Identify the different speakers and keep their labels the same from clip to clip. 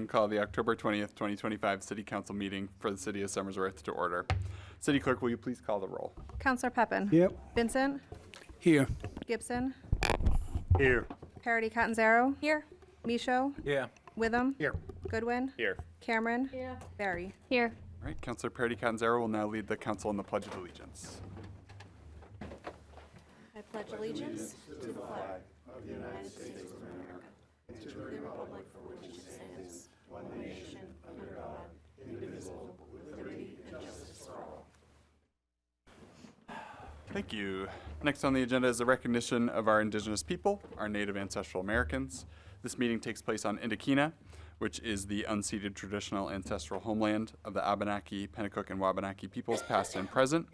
Speaker 1: Call the October 20th, 2025 City Council meeting for the City of Somersworth to order. City Clerk, will you please call the roll?
Speaker 2: Councillor Pepin.
Speaker 3: Yep.
Speaker 2: Vincent.
Speaker 3: Here.
Speaker 2: Gibson.
Speaker 3: Here.
Speaker 2: Parity Catanzaro. Here. Michaud.
Speaker 3: Yeah.
Speaker 2: Witham.
Speaker 3: Here.
Speaker 2: Goodwin.
Speaker 3: Here.
Speaker 2: Cameron. Here. Barry.
Speaker 4: Here.
Speaker 1: All right, Councillor Parity Catanzaro will now lead the council in the Pledge of Allegiance.
Speaker 4: I pledge allegiance to the flag of the United States of America and to the republic for which it stands, one nation, under God, indivisible, with liberty and justice for all.
Speaker 1: Thank you. Next on the agenda is the recognition of our Indigenous people, our Native Ancestral Americans. This meeting takes place on Indokina, which is the unceded traditional ancestral homeland of the Abenaki, Pennacook, and Wabanaki peoples, past and present.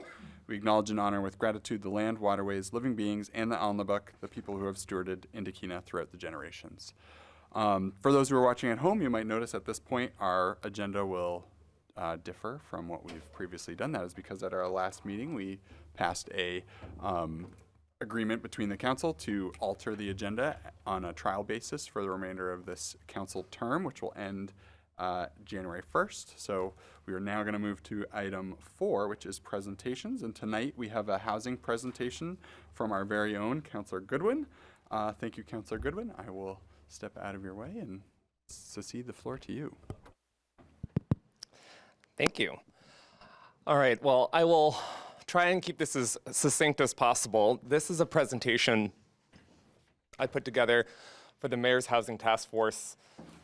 Speaker 1: We acknowledge and honor with gratitude the land, waterways, living beings, and the Alnabuk, the people who have stewarded Indokina throughout the generations. For those who are watching at home, you might notice at this point our agenda will differ from what we've previously done. That is because at our last meeting we passed a agreement between the council to alter the agenda on a trial basis for the remainder of this council term, which will end January 1st. So we are now going to move to item 4, which is presentations. And tonight we have a housing presentation from our very own Councillor Goodwin. Thank you, Councillor Goodwin. I will step out of your way and cede the floor to you.
Speaker 5: Thank you. All right, well, I will try and keep this as succinct as possible. This is a presentation I put together for the Mayor's Housing Task Force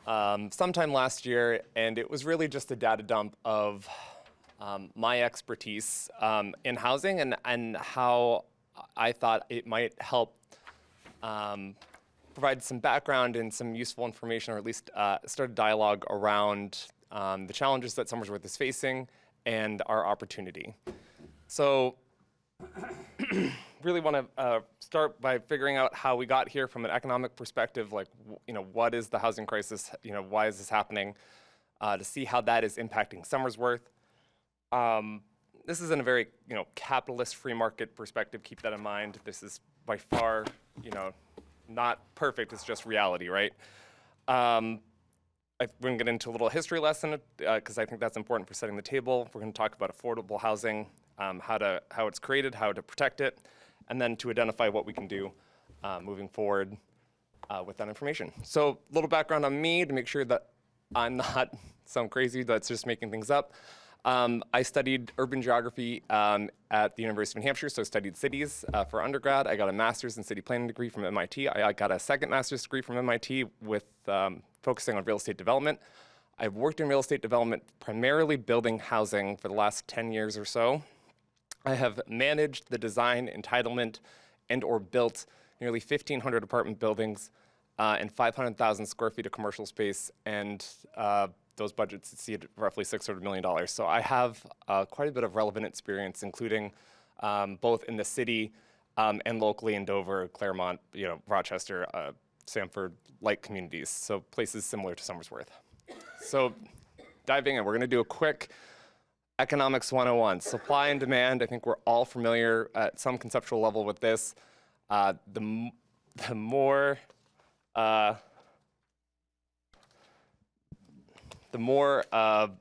Speaker 5: sometime last year, and it was really just a data dump of my expertise in housing and how I thought it might help provide some background and some useful information, or at least start a dialogue around the challenges that Somersworth is facing and our opportunity. So really want to start by figuring out how we got here from an economic perspective, like, what is the housing crisis? Why is this happening? To see how that is impacting Somersworth. This is in a very, capitalist free market perspective. Keep that in mind. This is by far, not perfect. It's just reality, right? We're going to get into a little history lesson because I think that's important for setting the table. We're going to talk about affordable housing, how it's created, how to protect it, and then to identify what we can do moving forward with that information. So a little background on me to make sure that I'm not some crazy that's just making things up. I studied urban geography at the University of New Hampshire, so I studied cities for undergrad. I got a master's in city planning degree from MIT. I got a second master's degree from MIT with focusing on real estate development. I've worked in real estate development, primarily building housing for the last 10 years or so. I have managed the design, entitlement, and or built nearly 1,500 apartment buildings and 500,000 square feet of commercial space, and those budgets exceed roughly $600 million. So I have quite a bit of relevant experience, including both in the city and locally in Dover, Claremont, Rochester, Sanford, like communities, so places similar to Somersworth. So diving in, we're going to do a quick Economics 101. Supply and demand, I think we're all familiar at some conceptual level with this. The more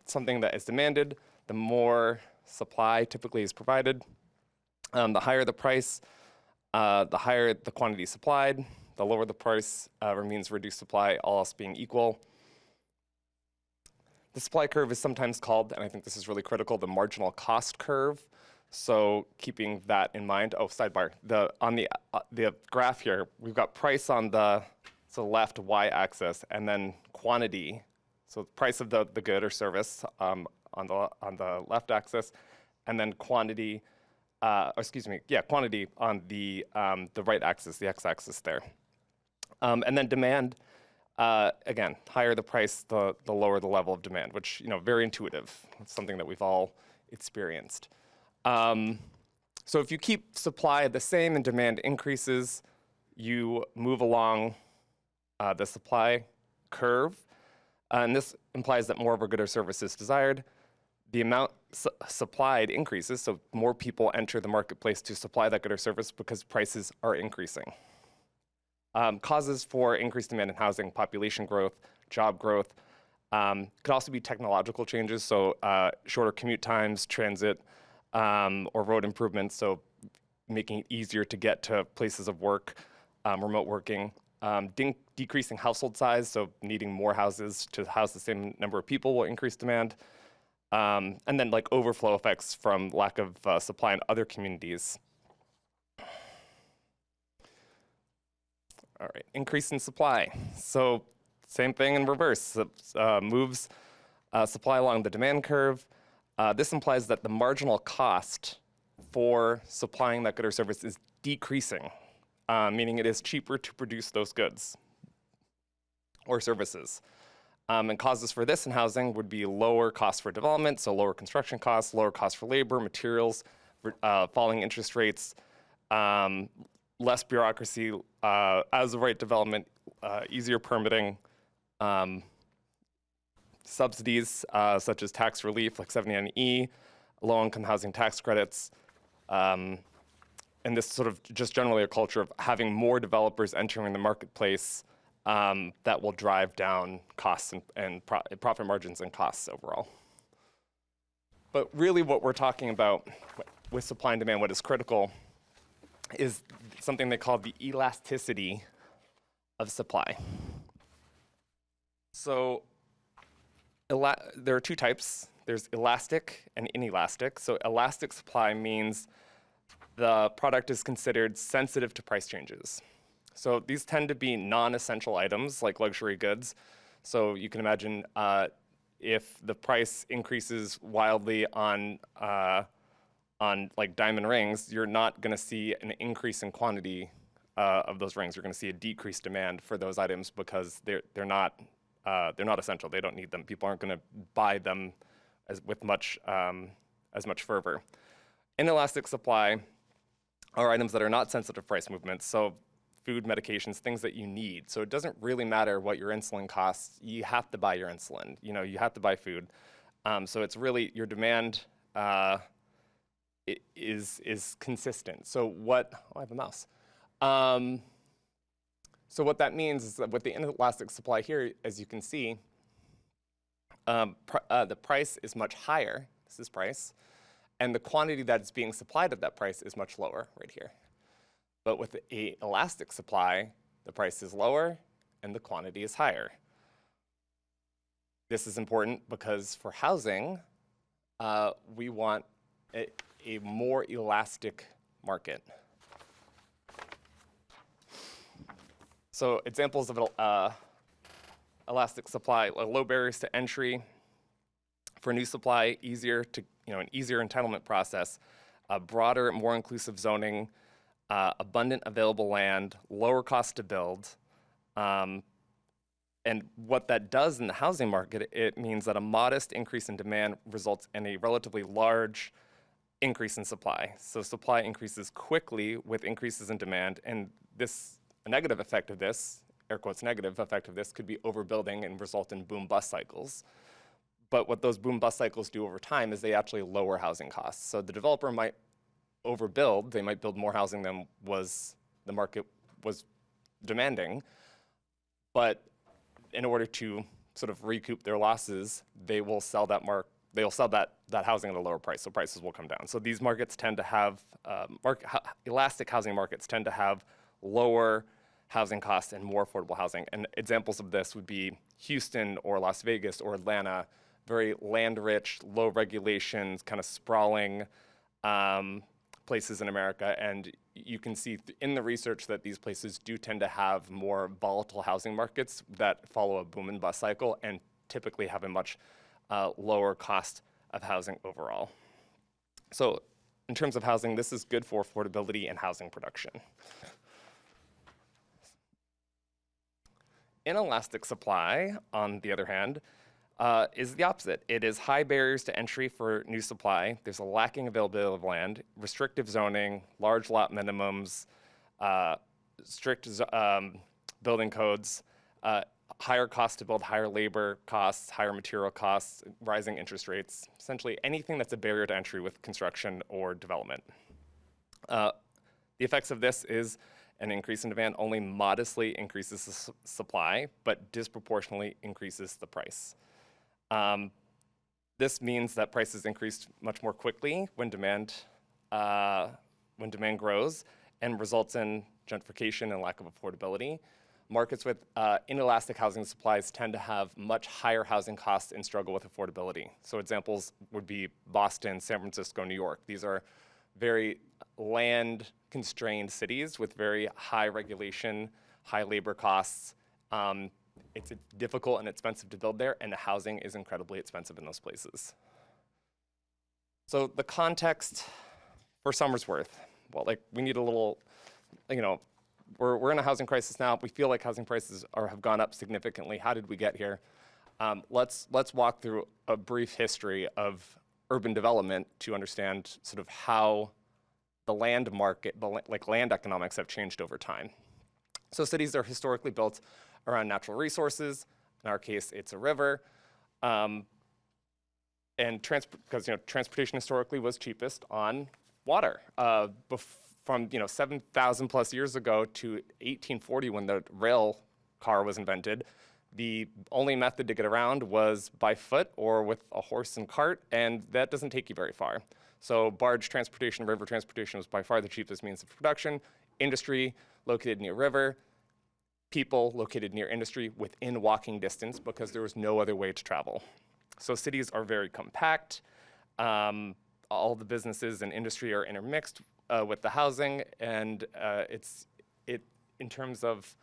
Speaker 5: something that is demanded, the more supply typically is provided. The higher the price, the higher the quantity supplied. The lower the price means reduced supply, all else being equal. The supply curve is sometimes called, and I think this is really critical, the marginal cost curve. So keeping that in mind, sidebar, on the graph here, we've got price on the left y-axis, and then quantity, so the price of the good or service on the left axis, and then quantity, quantity on the right axis, the x-axis there. And then demand, again, higher the price, the lower the level of demand, which, very intuitive. It's something that we've all experienced. So if you keep supply the same and demand increases, you move along the supply curve. And this implies that more of a good or service is desired. The amount supplied increases, so more people enter the marketplace to supply that good or service because prices are increasing. Causes for increased demand in housing, population growth, job growth, Could also be technological changes, so shorter commute times, transit, or road improvements, so making it easier to get to places of work, remote working, decreasing household size, so needing more houses to house the same number of people will increase demand, and then like overflow effects from lack of supply in other communities. All right, increase in supply. So same thing in reverse, moves supply along the demand curve. This implies that the marginal cost for supplying that good or service is decreasing, meaning it is cheaper to produce those goods or services. And causes for this in housing would be lower costs for development, so lower construction costs, lower costs for labor, materials, falling interest rates, less bureaucracy, as of right development, easier permitting, subsidies such as tax relief like 79E, low-income housing tax credits, and this sort of just generally a culture of having more developers entering the marketplace that will drive down costs and profit margins and costs overall. But really what we're talking about with supply and demand, what is critical is something they call the elasticity of supply. So there are two types. There's elastic and inelastic. So elastic supply means the product is considered sensitive to price changes. So these tend to be non-essential items like luxury goods. So you can imagine if the price increases wildly on like diamond rings, you're not going to see an increase in quantity of those rings. You're going to see a decreased demand for those items because they're not essential. They don't need them. People aren't going to buy them as much fervor. Inelastic supply are items that are not sensitive to price movements. So food, medications, things that you need. So it doesn't really matter what your insulin costs. You have to buy your insulin. You know, you have to buy food. So it's really your demand is consistent. So what? Oh, I have a mouse. So what that means is that with the inelastic supply here, as you can see, the price is much higher. This is price. And the quantity that is being supplied at that price is much lower right here. But with an elastic supply, the price is lower and the quantity is higher. This is important because for housing, we want a more elastic market. So examples of elastic supply, low barriers to entry for new supply, an easier entitlement process, a broader, more inclusive zoning, abundant available land, lower cost to build. And what that does in the housing market, it means that a modest increase in demand results in a relatively large increase in supply. So supply increases quickly with increases in demand, and a negative effect of this, air quotes negative effect of this, could be overbuilding and result in boom-bust cycles. But what those boom-bust cycles do over time is they actually lower housing costs. So the developer might overbuild, they might build more housing than the market was demanding, but in order to sort of recoup their losses, they will sell that housing at a lower price, so prices will come down. So these markets tend to have, elastic housing markets tend to have lower housing costs and more affordable housing. And examples of this would be Houston or Las Vegas or Atlanta, very land-rich, low regulations, kind of sprawling places in America. And you can see in the research that these places do tend to have more volatile housing markets that follow a boom and bust cycle and typically have a much lower cost of housing overall. So in terms of housing, this is good for affordability and housing production. Inelastic supply, on the other hand, is the opposite. It is high barriers to entry for new supply. There's a lacking availability of land, restrictive zoning, large lot minimums, strict building codes, higher cost to build, higher labor costs, higher material costs, rising interest rates, essentially anything that's a barrier to entry with construction or development. The effects of this is an increase in demand only modestly increases the supply, but disproportionately increases the price. This means that prices increase much more quickly when demand grows and results in gentrification and lack of affordability. Markets with inelastic housing supplies tend to have much higher housing costs and struggle with affordability. So examples would be Boston, San Francisco, New York. These are very land-constrained cities with very high regulation, high labor costs. It's difficult and expensive to build there, and the housing is incredibly expensive in those places. So the context for Somersworth, well, like we need a little, we're in a housing crisis now. We feel like housing prices have gone up significantly. How did we get here? Let's walk through a brief history of urban development to understand sort of how the land market, like land economics, have changed over time. So cities are historically built around natural resources. In our case, it's a river. And because transportation historically was cheapest on water. From 7,000 plus years ago to 1840 when the rail car was invented, the only method to get around was by foot or with a horse and cart, and that doesn't take you very far. So barge transportation, river transportation was by far the cheapest means of production. Industry located near river, people located near industry within walking distance because there was no other way to travel. So cities are very compact. All the businesses and industry are intermixed with the housing, and in terms of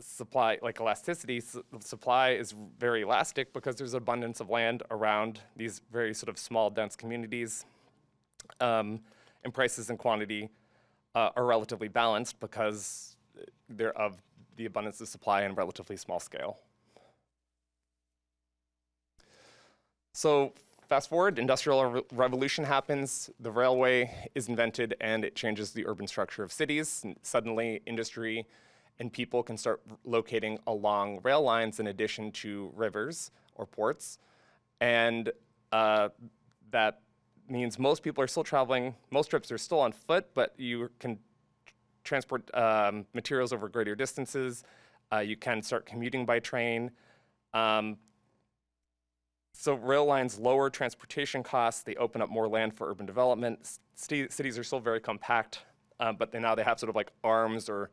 Speaker 5: supply, like elasticity, supply is very elastic because there's abundance of land around these very sort of small, dense communities, and prices and quantity are relatively balanced because they're of the abundance of supply and relatively small scale. So fast forward, Industrial Revolution happens, the railway is invented, and it changes the urban structure of cities. And suddenly, industry and people can start locating along rail lines in addition to rivers or ports. And that means most people are still traveling, most trips are still on foot, but you can transport materials over greater distances. You can start commuting by train. So rail lines lower transportation costs, they open up more land for urban development. Cities are still very compact, but now they have sort of like arms or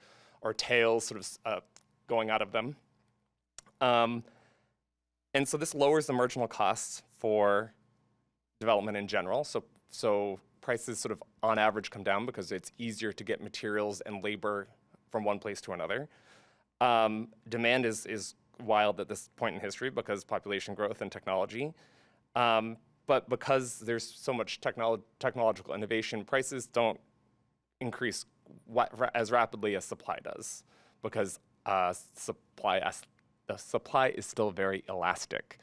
Speaker 5: tails sort of going out of them. And so this lowers the marginal costs for development in general. So prices sort of on average come down because it's easier to get materials and labor from one place to another. Demand is wild at this point in history because population growth and technology. But because there's so much technological innovation, prices don't increase as rapidly as supply does because the supply is still very elastic.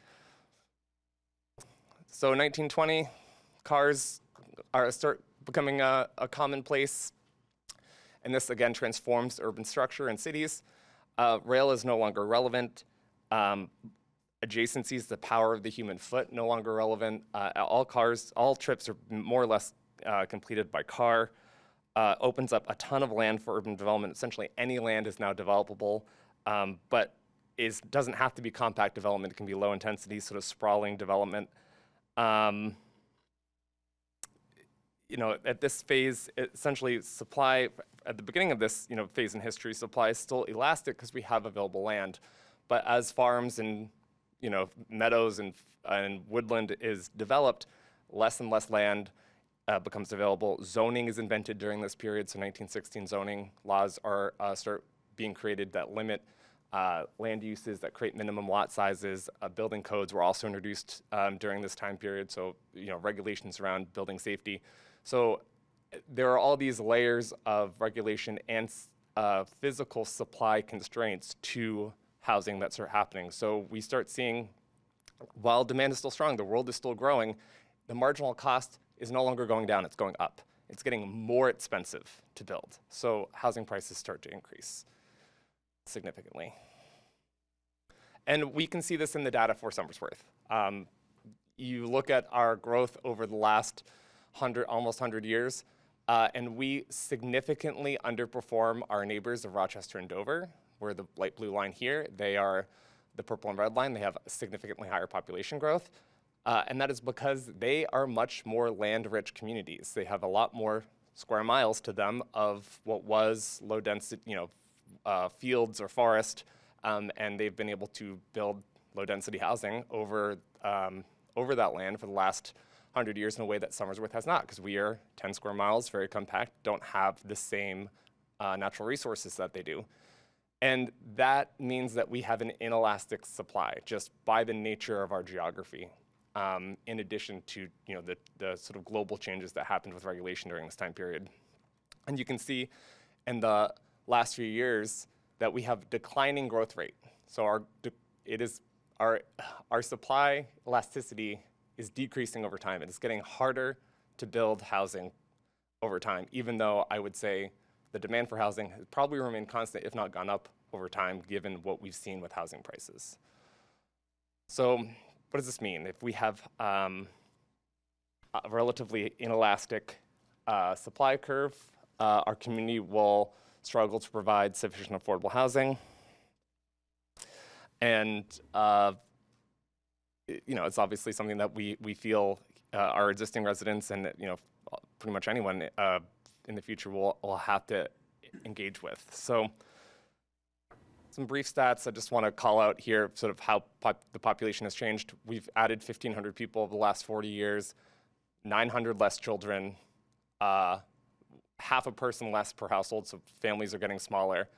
Speaker 5: So 1920, cars start becoming a commonplace, and this again transforms urban structure in cities. Rail is no longer relevant. Adjacencies, the power of the human foot, no longer relevant. All trips are more or less completed by car. Opens up a ton of land for urban development. Essentially, any land is now developable, but doesn't have to be compact development. It can be low intensity, sort of sprawling development. At this phase, essentially supply, at the beginning of this phase in history, supply is still elastic because we have available land. But as farms and meadows and woodland is developed, less and less land becomes available. Zoning is invented during this period, so 1916 zoning laws start being created that limit land uses, that create minimum lot sizes. Building codes were also introduced during this time period, so regulations around building safety. So there are all these layers of regulation and physical supply constraints to housing that start happening. So we start seeing, while demand is still strong, the world is still growing, the marginal cost is no longer going down, it's going up. It's getting more expensive to build. So housing prices start to increase significantly. And we can see this in the data for Somersworth. You look at our growth over the last almost 100 years, and we significantly underperform our neighbors of Rochester and Dover. We're the light blue line here. They are the purple and red line, they have significantly higher population growth. And that is because they are much more land-rich communities. They have a lot more square miles to them of what was low density, fields or forest, and they've been able to build low density housing over that land for the last 100 years in a way that Somersworth has not, because we are 10 square miles, very compact, don't have the same natural resources that they do. And that means that we have an inelastic supply just by the nature of our geography, in addition to the sort of global changes that happened with regulation during this time period. And you can see in the last few years that we have declining growth rate. So our supply elasticity is decreasing over time. It is getting harder to build housing over time, even though I would say the demand for housing has probably remained constant, if not gone up over time, given what we've seen with housing prices. So what does this mean? If we have a relatively inelastic supply curve, our community will struggle to provide sufficient affordable housing. And it's obviously something that we feel our existing residents and pretty much anyone in the future will have to engage with. So some brief stats I just want to call out here, sort of how the population has changed. We've added 1,500 people over the last 40 years, 900 less children, half a person less per household, so families are getting smaller.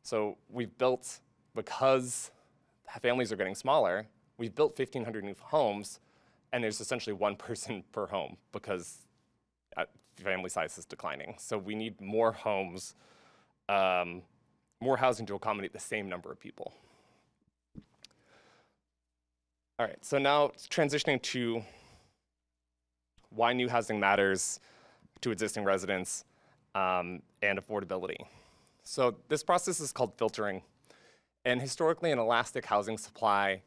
Speaker 5: So we've built, because families are getting smaller, we've built 1,500 new homes, and there's essentially one person per home because family size is declining. So we need more homes, more housing to accommodate the same number of people. All right, so now transitioning to why new housing matters to existing residents and affordability. So this process is called filtering. And historically, an elastic housing supply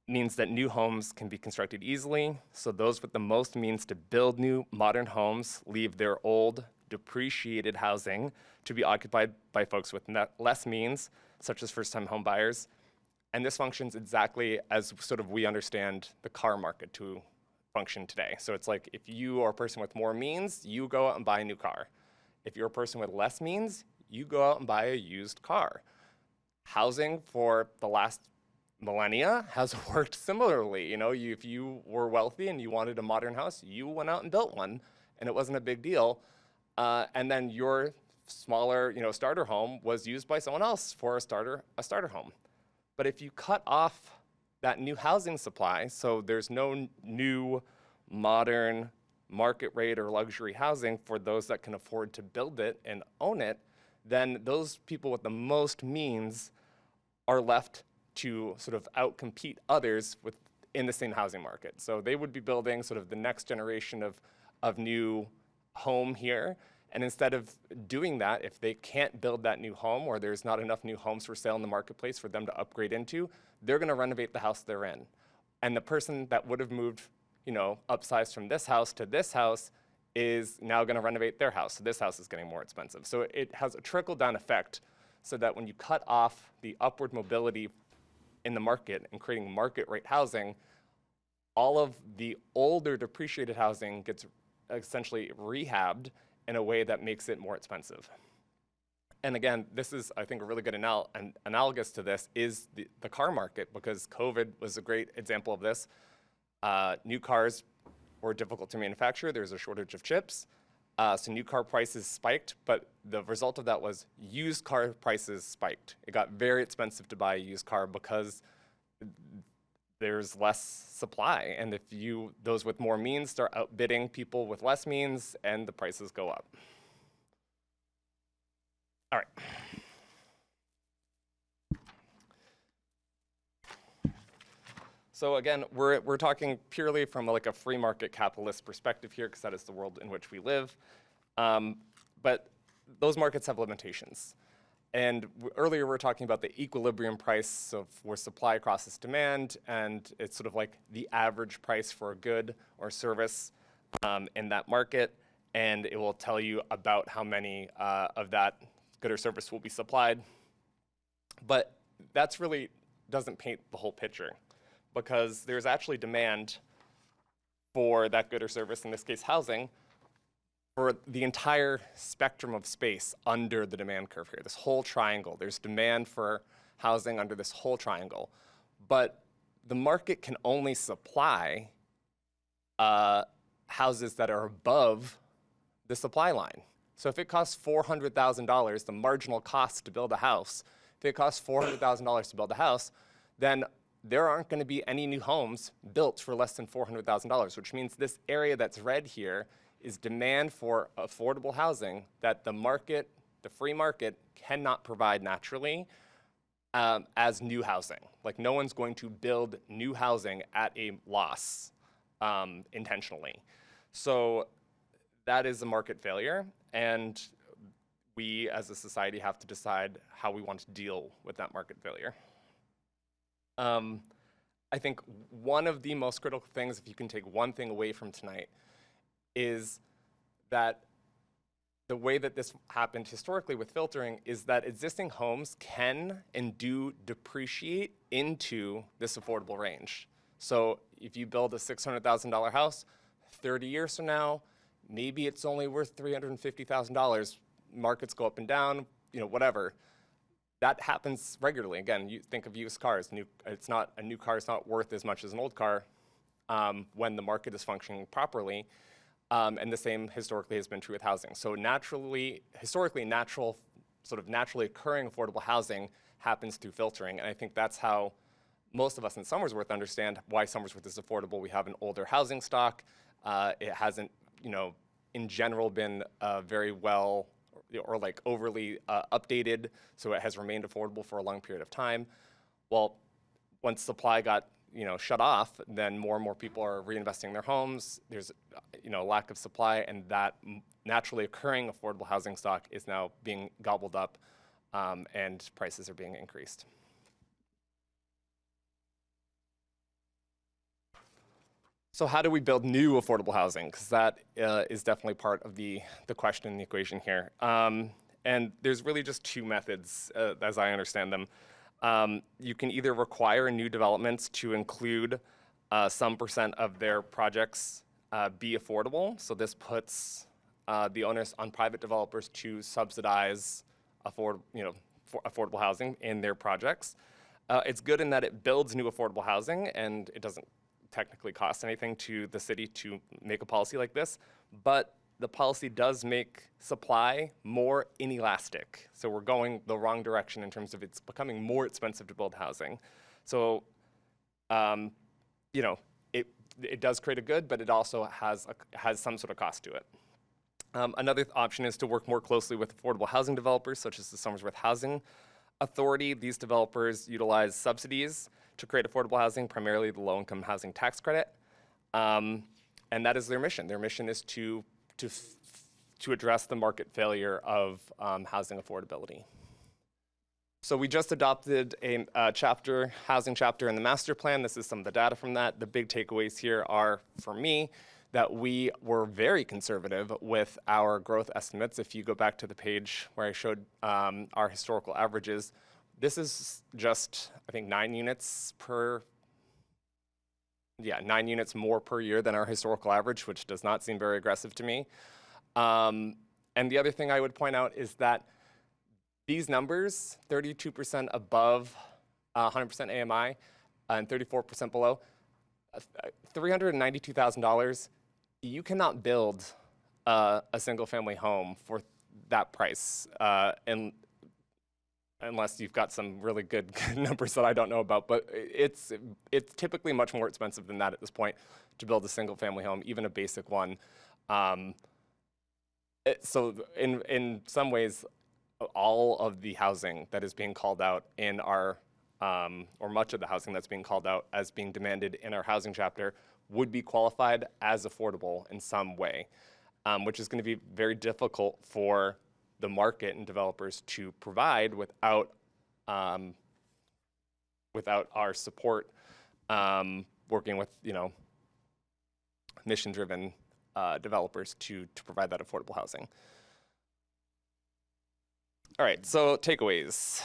Speaker 5: means that new homes can be constructed easily. So those with the most means to build new modern homes leave their old depreciated housing to be occupied by folks with less means, such as first-time home buyers. And this functions exactly as sort of we understand the car market to function today. So it's like if you are a person with more means, you go out and buy a new car. If you're a person with less means, you go out and buy a used car. Housing for the last millennia has worked similarly. If you were wealthy and you wanted a modern house, you went out and built one, and it wasn't a big deal. And then your smaller, starter home was used by someone else for a starter home. But if you cut off that new housing supply, so there's no new modern market rate or luxury housing for those that can afford to build it and own it, then those people with the most means are left to sort of outcompete others in the same housing market. So they would be building sort of the next generation of new home here. And instead of doing that, if they can't build that new home or there's not enough new homes for sale in the marketplace for them to upgrade into, they're gonna renovate the house they're in. And the person that would have moved, upsized from this house to this house is now gonna renovate their house. So this house is getting more expensive. So it has a trickle-down effect so that when you cut off the upward mobility in the market and creating market rate housing, all of the older depreciated housing gets essentially rehabbed in a way that makes it more expensive. And again, this is, I think, a really good analogous to this is the car market, because COVID was a great example of this. New cars were difficult to manufacture. There's a shortage of chips. So new car prices spiked, but the result of that was used car prices spiked. It got very expensive to buy a used car because there's less supply. And if those with more means start outbidding people with less means, and the prices go up. All right. So again, we're talking purely from like a free market capitalist perspective here, because that is the world in which we live. But those markets have limitations. And earlier we were talking about the equilibrium price of where supply crosses demand, and it's sort of like the average price for a good or service in that market, and it will tell you about how many of that good or service will be supplied. But that's really doesn't paint the whole picture, because there's actually demand for that good or service, in this case housing, for the entire spectrum of space under the demand curve here, this whole triangle. There's demand for housing under this whole triangle. But the market can only supply houses that are above the supply line. So if it costs $400,000, the marginal cost to build a house, if it costs $400,000 to build a house, then there aren't going to be any new homes built for less than $400,000, which means this area that's red here is demand for affordable housing that the market, the free market, cannot provide naturally as new housing. Like, no one's going to build new housing at a loss intentionally. So that is a market failure, and we as a society have to decide how we want to deal with that market failure. I think one of the most critical things, if you can take one thing away from tonight, is that the way that this happened historically with filtering is that existing homes can and do depreciate into this affordable range. So if you build a $600,000 house, 30 years from now, maybe it's only worth $350,000. Markets go up and down, whatever. That happens regularly. Again, you think of used cars. A new car is not worth as much as an old car when the market is functioning properly. And the same historically has been true with housing. So historically, naturally occurring affordable housing happens through filtering. And I think that's how most of us in Somersworth understand why Somersworth is affordable. We have an older housing stock. It hasn't, in general been very well or like overly updated, so it has remained affordable for a long period of time. Well, once supply got shut off, then more and more people are reinvesting in their homes. There's lack of supply, and that naturally occurring affordable housing stock is now being gobbled up, and prices are being increased. So how do we build new affordable housing? Because that is definitely part of the question in the equation here. And there's really just two methods, as I understand them. You can either require new developments to include some percent of their projects be affordable. So this puts the onus on private developers to subsidize affordable housing in their projects. It's good in that it builds new affordable housing, and it doesn't technically cost anything to the city to make a policy like this, but the policy does make supply more inelastic. So we're going the wrong direction in terms of it's becoming more expensive to build housing. So, it does create a good, but it also has some sort of cost to it. Another option is to work more closely with affordable housing developers, such as the Somersworth Housing Authority. These developers utilize subsidies to create affordable housing, primarily the low-income housing tax credit, and that is their mission. Their mission is to address the market failure of housing affordability. So we just adopted a housing chapter in the master plan. This is some of the data from that. The big takeaways here are, for me, that we were very conservative with our growth estimates. If you go back to the page where I showed our historical averages, this is just, I think, 9 units more per year than our historical average, which does not seem very aggressive to me. And the other thing I would point out is that these numbers, 32% above 100% AMI and 34% below, $392,000, you cannot build a single family home for that price unless you've got some really good numbers that I don't know about, but it's typically much more expensive than that at this point to build a single family home, even a basic one. So in some ways, all of the housing that is being called out in our, or much of the housing that's being called out as being demanded in our housing chapter would be qualified as affordable in some way, which is going to be very difficult for the market and developers to provide without our support, working with mission-driven developers to provide that affordable housing. All right, so takeaways.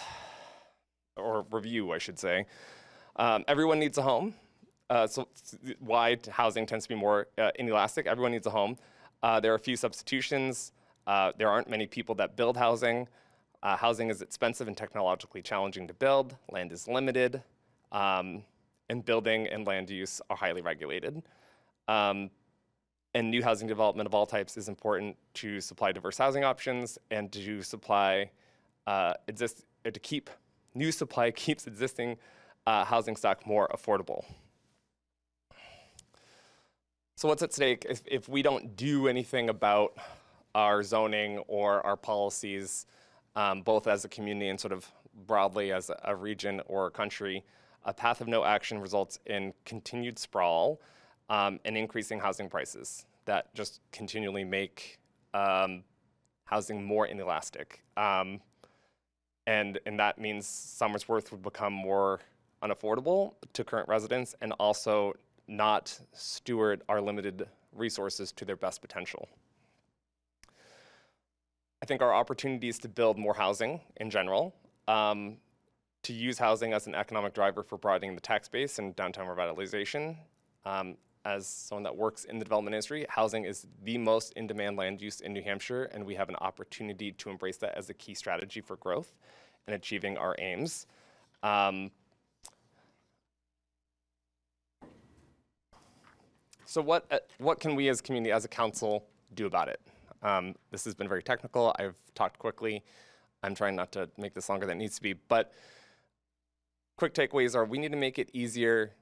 Speaker 5: or review, I should say. Everyone needs a home. So why housing tends to be more inelastic. Everyone needs a home. There are a few substitutions. There aren't many people that build housing. Housing is expensive and technologically challenging to build. Land is limited. And building and land use are highly regulated. And new housing development of all types is important to supply diverse housing options and to supply to keep new supply keeps existing housing stock more affordable. So what's at stake if we don't do anything about our zoning or our policies, both as a community and sort of broadly as a region or a country? A path of no action results in continued sprawl and increasing housing prices that just continually make housing more inelastic. And that means Somersworth would become more unaffordable to current residents and also not steward our limited resources to their best potential. I think our opportunities to build more housing in general, to use housing as an economic driver for broadening the tax base and downtown revitalization. As someone that works in the development industry, housing is the most in-demand land use in New Hampshire, and we have an opportunity to embrace that as a key strategy for growth and achieving our aims. So what can we as a community, as a council, do about it? This has been very technical. I've talked quickly. I'm trying not to make this longer than it needs to be, but quick takeaways are we need to make it easier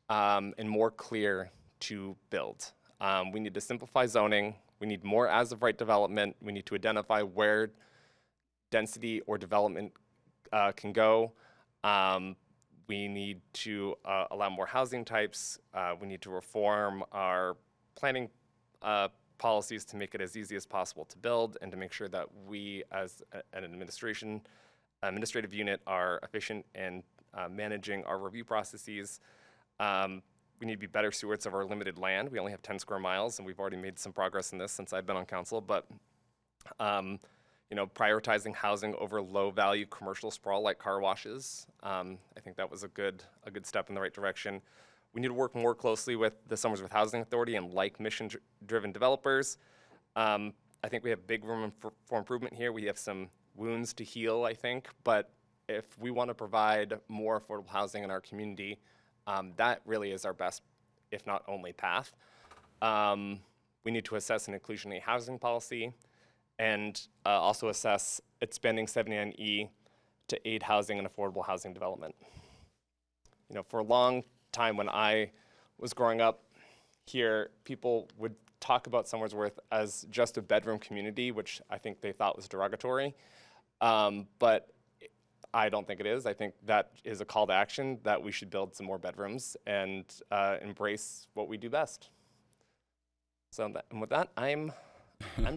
Speaker 5: and more clear to build. We need to simplify zoning. We need more as-of-right development. We need to identify where density or development can go. We need to allow more housing types. We need to reform our planning policies to make it as easy as possible to build and to make sure that we as an administrative unit are efficient in managing our review processes. We need to be better stewards of our limited land. We only have 10 square miles, and we've already made some progress in this since I've been on council, but prioritizing housing over low-value commercial sprawl like car washes. I think that was a good step in the right direction. We need to work more closely with the Somersworth Housing Authority and like mission-driven developers. I think we have big room for improvement here. We have some wounds to heal, I think, but if we want to provide more affordable housing in our community, that really is our best, if not only, path. We need to assess an inclusionary housing policy and also assess expanding 79E to aid housing and affordable housing development. For a long time when I was growing up here, people would talk about Somersworth as just a bedroom community, which I think they thought was derogatory. But I don't think it is. I think that is a call to action that we should build some more bedrooms and embrace what we do best. So and with that, I'm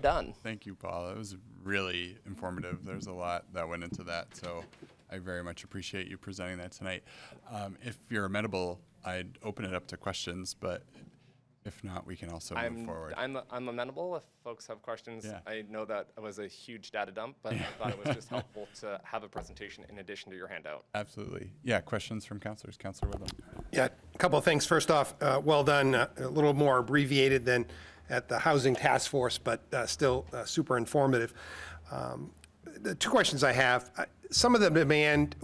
Speaker 5: done.
Speaker 1: Thank you, Paul. It was really informative. There's a lot that went into that, so I very much appreciate you presenting that tonight. If you're amenable, I'd open it up to questions, but if not, we can also move forward.
Speaker 5: I'm amenable if folks have questions.
Speaker 1: Yeah.
Speaker 5: I know that it was a huge data dump, but I thought it was just helpful to have a presentation in addition to your handout.
Speaker 1: Absolutely. Yeah, questions from councilors. Councilor Witham.
Speaker 3: Yeah, a couple of things. First off, well done. A little more abbreviated than at the Housing Task Force, but still super informative. The two questions I have, some of the demand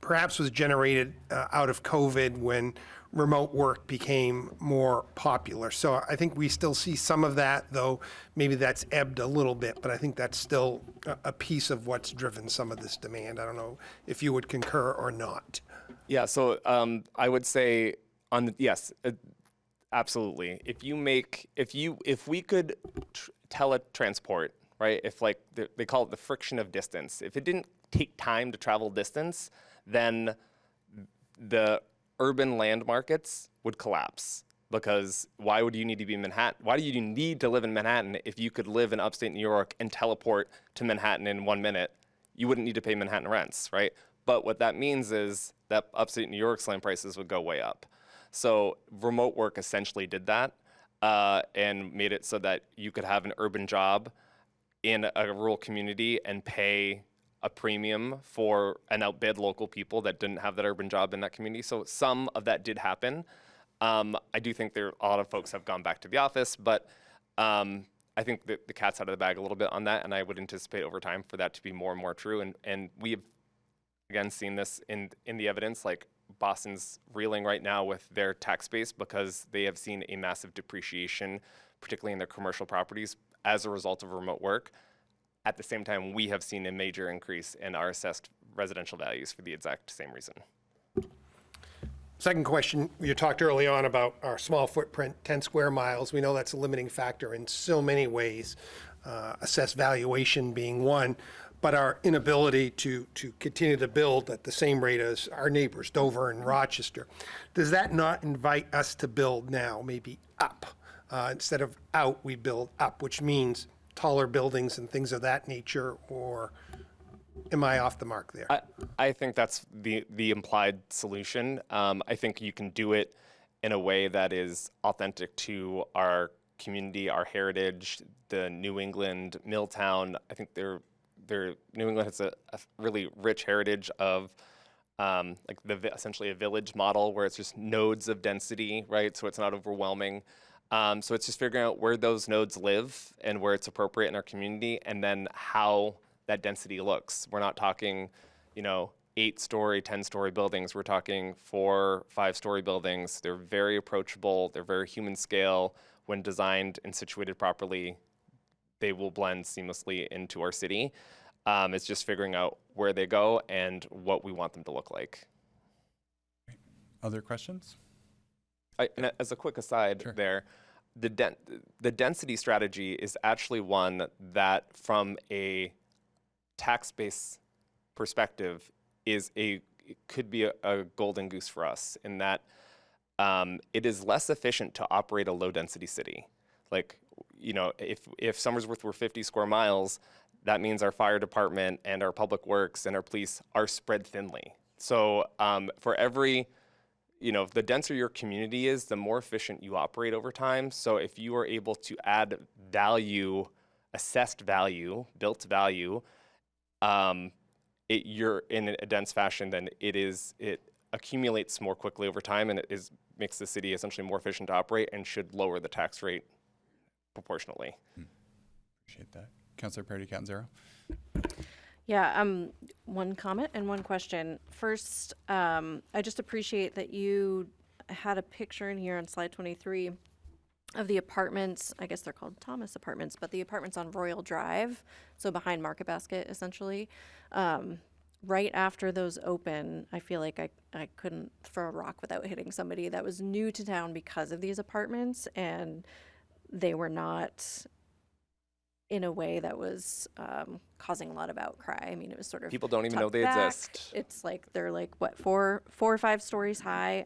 Speaker 3: perhaps was generated out of COVID when remote work became more popular. So I think we still see some of that, though maybe that's ebbed a little bit, but I think that's still a piece of what's driven some of this demand. I don't know if you would concur or not.
Speaker 5: Yeah, so I would say yes, absolutely. If we could teletransport, right? If like they call it the friction of distance. If it didn't take time to travel distance, then the urban land markets would collapse, because why would you need to be in Manhattan? Why do you need to live in Manhattan if you could live in upstate New York and teleport to Manhattan in 1 minute? You wouldn't need to pay Manhattan rents, right? But what that means is that upstate New York's land prices would go way up. So remote work essentially did that and made it so that you could have an urban job in a rural community and pay a premium for and outbid local people that didn't have that urban job in that community. So some of that did happen. I do think a lot of folks have gone back to the office, but I think the cat's out of the bag a little bit on that, and I would anticipate over time for that to be more and more true. And we have, again, seen this in the evidence, like Boston's reeling right now with their tax base because they have seen a massive depreciation, particularly in their commercial properties, as a result of remote work. At the same time, we have seen a major increase in our assessed residential values for the exact same reason.
Speaker 3: Second question, you talked early on about our small footprint, 10 square miles. We know that's a limiting factor in so many ways, assessed valuation being one, but our inability to continue to build at the same rate as our neighbors, Dover and Rochester. Does that not invite us to build now, maybe up? Instead of out, we build up, which means taller buildings and things of that nature, or am I off the mark there?
Speaker 5: I think that's the implied solution. I think you can do it in a way that is authentic to our community, our heritage, the New England Milltown. I think New England has a really rich heritage of essentially a village model where it's just nodes of density, right? So it's not overwhelming. So it's just figuring out where those nodes live and where it's appropriate in our community, and then how that density looks. We're not talking, 8-story, 10-story buildings. We're talking 4, 5-story buildings. They're very approachable. They're very human scale. When designed and situated properly, they will blend seamlessly into our city. It's just figuring out where they go and what we want them to look like.
Speaker 1: Other questions?
Speaker 5: And as a quick aside there, the density strategy is actually one that, from a tax base perspective, it could be a golden goose for us in that it is less efficient to operate a low density city. Like, if Somersworth were 50 square miles, that means our fire department and our public works and our police are spread thinly. So for every the denser your community is, the more efficient you operate over time. So if you are able to add value, assessed value, built value, you're in a dense fashion, then it accumulates more quickly over time, and makes the city essentially more efficient to operate and should lower the tax rate proportionately.
Speaker 1: Appreciate that. Councilor Parity Catanzaro.
Speaker 4: Yeah, one comment and one question. First, I just appreciate that you had a picture in here on slide 23 of the apartments. I guess they're called Thomas Apartments, but the apartments on Royal Drive, so behind Market Basket, essentially. Right after those open, I feel like I couldn't throw a rock without hitting somebody that was new to town because of these apartments, and they were not in a way that was causing a lot of outcry. I mean, it was sort of
Speaker 5: People don't even know they
Speaker 4: back.
Speaker 5: exist.
Speaker 4: It's like they're like, what, 4 or 5 stories high.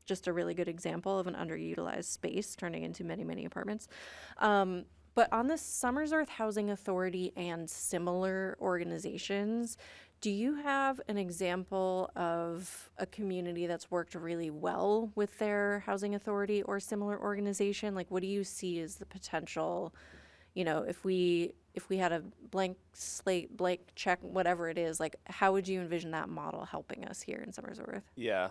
Speaker 4: Just a really good example of an underutilized space turning into many, many apartments. But on the Somersworth Housing Authority and similar organizations, do you have an example of a community that's worked really well with their housing authority or similar organization? Like, what do you see as the potential, if we had a blank slate, blank check, whatever it is, like, how would you envision that model helping us here in Somersworth?
Speaker 5: Yeah,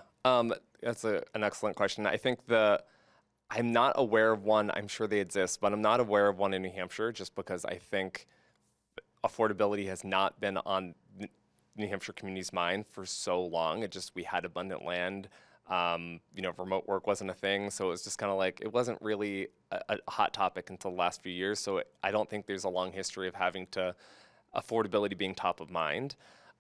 Speaker 5: that's an excellent question. I think I'm not aware of one. I'm sure they exist, but I'm not aware of one in New Hampshire, just because I think affordability has not been on New Hampshire communities' mind for so long. We had abundant land. Remote work wasn't a thing, so it was just kind of like, it wasn't really a hot topic until the last few years. So I don't think there's a long history of affordability being top of mind,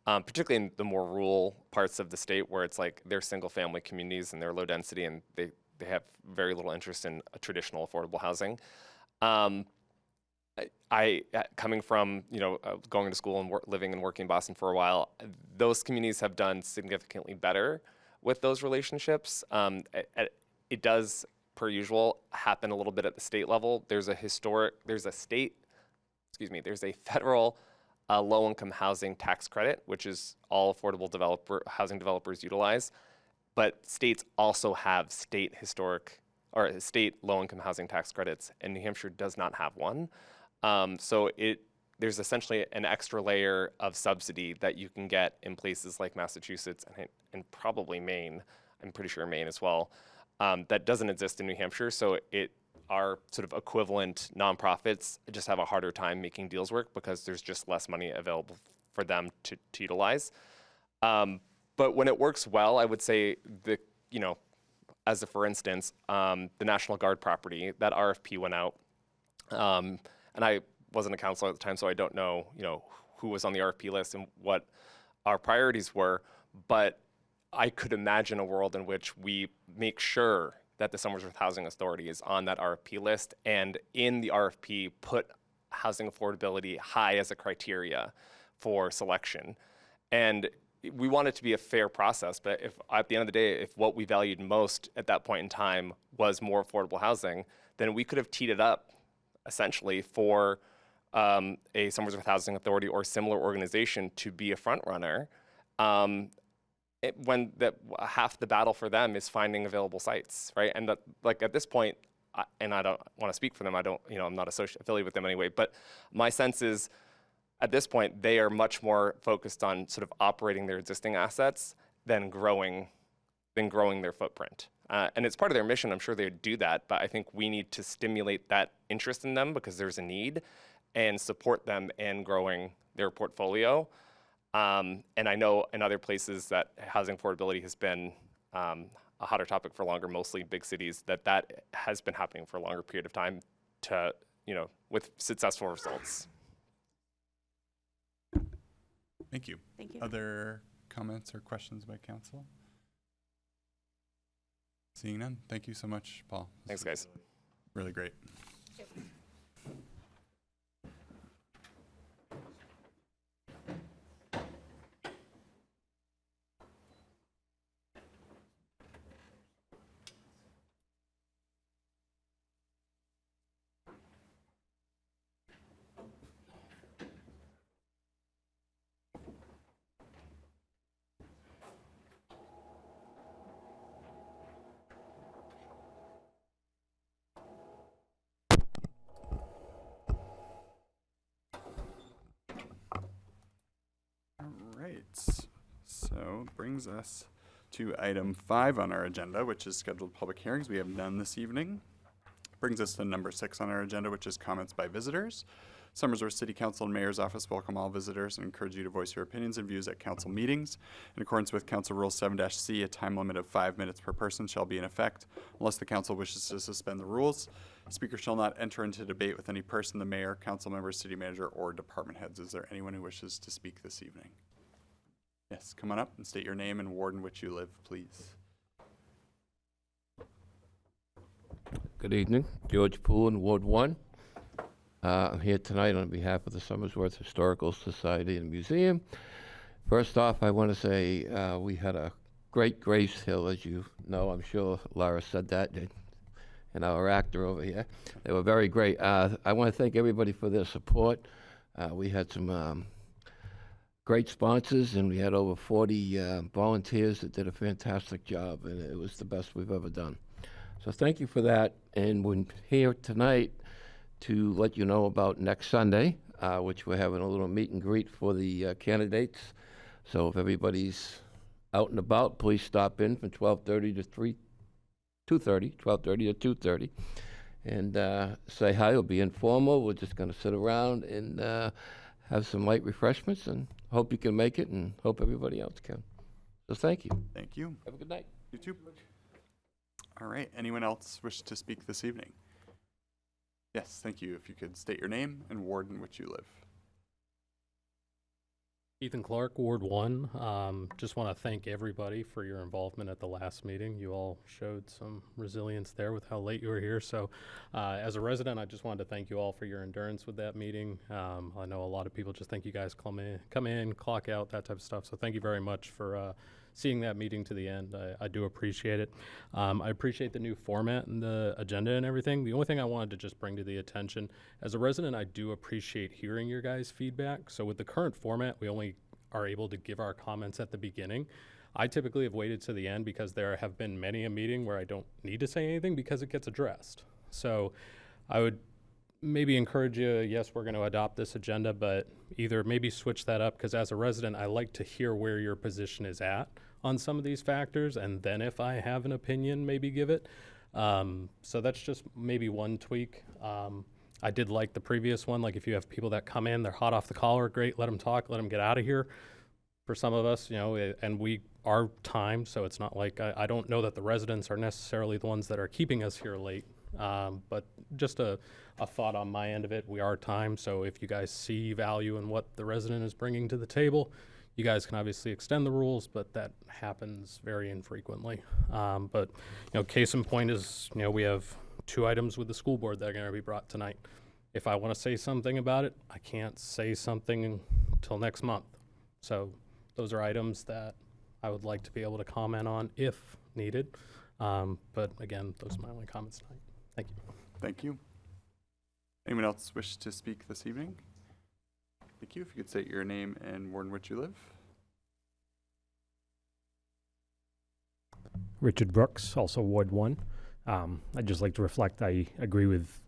Speaker 5: particularly in the more rural parts of the state where it's like they're single family communities and they're low density and they have very little interest in traditional affordable housing. I coming from, going to school and living and working in Boston for a while, those communities have done significantly better with those relationships. It does, per usual, happen a little bit at the state level. There's a federal low-income housing tax credit, which is all affordable housing developers utilize. But states also have state low-income housing tax credits, and New Hampshire does not have one. So there's essentially an extra layer of subsidy that you can get in places like Massachusetts and probably Maine. I'm pretty sure Maine as well. That doesn't exist in New Hampshire. So our sort of equivalent nonprofits just have a harder time making deals work because there's just less money available for them to utilize. But when it works well, I would say as a for instance, the National Guard property, that RFP went out. And I wasn't a counselor at the time, so I don't know, who was on the RFP list and what our priorities were. But I could imagine a world in which we make sure that the Somersworth Housing Authority is on that RFP list, and in the RFP put housing affordability high as a criteria for selection. And we want it to be a fair process, but if at the end of the day, if what we valued most at that point in time was more affordable housing, then we could have teed it up essentially for a Somersworth Housing Authority or similar organization to be a front runner. When half the battle for them is finding available sites, right? And at this point, and I don't want to speak for them, I'm not affiliated with them anyway, but my sense is at this point, they are much more focused on sort of operating their existing assets than growing their footprint. And it's part of their mission, I'm sure they would do that, but I think we need to stimulate that interest in them because there's a need and support them in growing their portfolio. And I know in other places that housing affordability has been a hotter topic for longer, mostly big cities, that has been happening for a longer period of time with successful results.
Speaker 1: Thank you.
Speaker 4: Thank you.
Speaker 1: Other comments or questions by council? Seeing none, thank you so much, Paul.
Speaker 5: Thanks, guys.
Speaker 1: Really great. So brings us to item 5 on our agenda, which is scheduled public hearings. We have none this evening. Brings us to number 6 on our agenda, which is comments by visitors. Somersworth City Council and Mayor's Office welcome all visitors and encourage you to voice your opinions and views at council meetings. In accordance with Council Rule 7-C, a time limit of 5 minutes per person shall be in effect unless the council wishes to suspend the rules. Speaker shall not enter into debate with any person, the mayor, council member, city manager, or department heads. Is there anyone who wishes to speak this evening? Yes, come on up and state your name and ward in which you live, please.
Speaker 6: Good evening, George Poulin, Ward 1. I'm here tonight on behalf of the Somersworth Historical Society and Museum. First off, I want to say we had a great Grace Hill, as you know. I'm sure Lara said that, and our actor over here. They were very great. I want to thank everybody for their support. We had some great sponsors, and we had over 40 volunteers that did a fantastic job, and it was the best we've ever done. So thank you for that, and we're here tonight to let you know about next Sunday, which we're having a little meet and greet for the candidates. So if everybody's out and about, please stop in from 12:30 to 2:30, and say hi. It'll be informal. We're just going to sit around and have some light refreshments, and hope you can make it, and hope everybody else can. So thank you.
Speaker 1: Thank you.
Speaker 6: Have a good night.
Speaker 1: You too. All right, anyone else wish to speak this evening? Yes, thank you. If you could state your name and ward in which you live.
Speaker 7: Ethan Clark, Ward 1. Just want to thank everybody for your involvement at the last meeting. You all showed some resilience there with how late you were here. So as a resident, I just wanted to thank you all for your endurance with that meeting. I know a lot of people just think you guys come in, clock out, that type of stuff. So thank you very much for seeing that meeting to the end. I do appreciate it. I appreciate the new format and the agenda and everything. The only thing I wanted to just bring to the attention, as a resident, I do appreciate hearing your guys' feedback. So with the current format, we only are able to give our comments at the beginning. I typically have waited to the end because there have been many a meeting where I don't need to say anything because it gets addressed. So I would maybe encourage you, yes, we're going to adopt this agenda, but either maybe switch that up, because as a resident, I like to hear where your position is at on some of these factors, and then if I have an opinion, maybe give it. So that's just maybe one tweak. I did like the previous one, like if you have people that come in, they're hot off the collar, great, let them talk, let them get out of here. For some of us, and we are timed, so it's not like, I don't know that the residents are necessarily the ones that are keeping us here late. But just a thought on my end of it, we are timed, so if you guys see value in what the resident is bringing to the table, you guys can obviously extend the rules, but that happens very infrequently. But, case in point is, we have 2 items with the school board that are going to be brought tonight. If I want to say something about it, I can't say something until next month. So those are items that I would like to be able to comment on if needed. But again, those are my only comments tonight. Thank you.
Speaker 1: Thank you. Anyone else wish to speak this evening? Thank you. If you could state your name and ward in which you live.
Speaker 8: Richard Brooks, also Ward 1. I'd just like to reflect, I agree with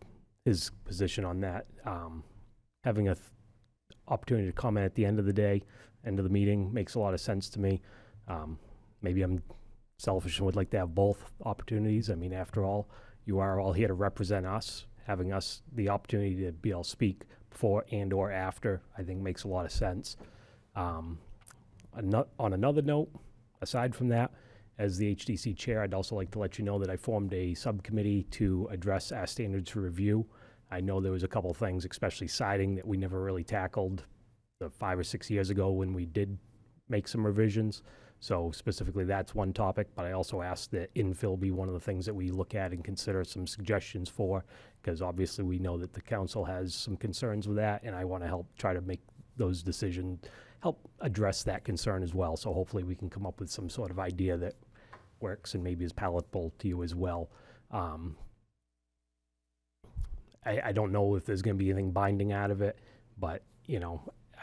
Speaker 8: his position on that. Having an opportunity to comment at the end of the day, end of the meeting, makes a lot of sense to me. Maybe I'm selfish and would like to have both opportunities. I mean, after all, you are all here to represent us. Having us the opportunity to be able to speak before and or after, I think makes a lot of sense. On another note, aside from that, as the HDC chair, I'd also like to let you know that I formed a subcommittee to address our standards for review. I know there was a couple of things, especially siding, that we never really tackled 5 or 6 years ago when we did make some revisions. So specifically, that's one topic, but I also asked that infill be one of the things that we look at and consider some suggestions for, because obviously we know that the council has some concerns with that, and I want to help try to make those decisions, help address that concern as well. So hopefully we can come up with some sort of idea that works and maybe is palatable to you as well. I don't know if there's going to be anything binding out of it, but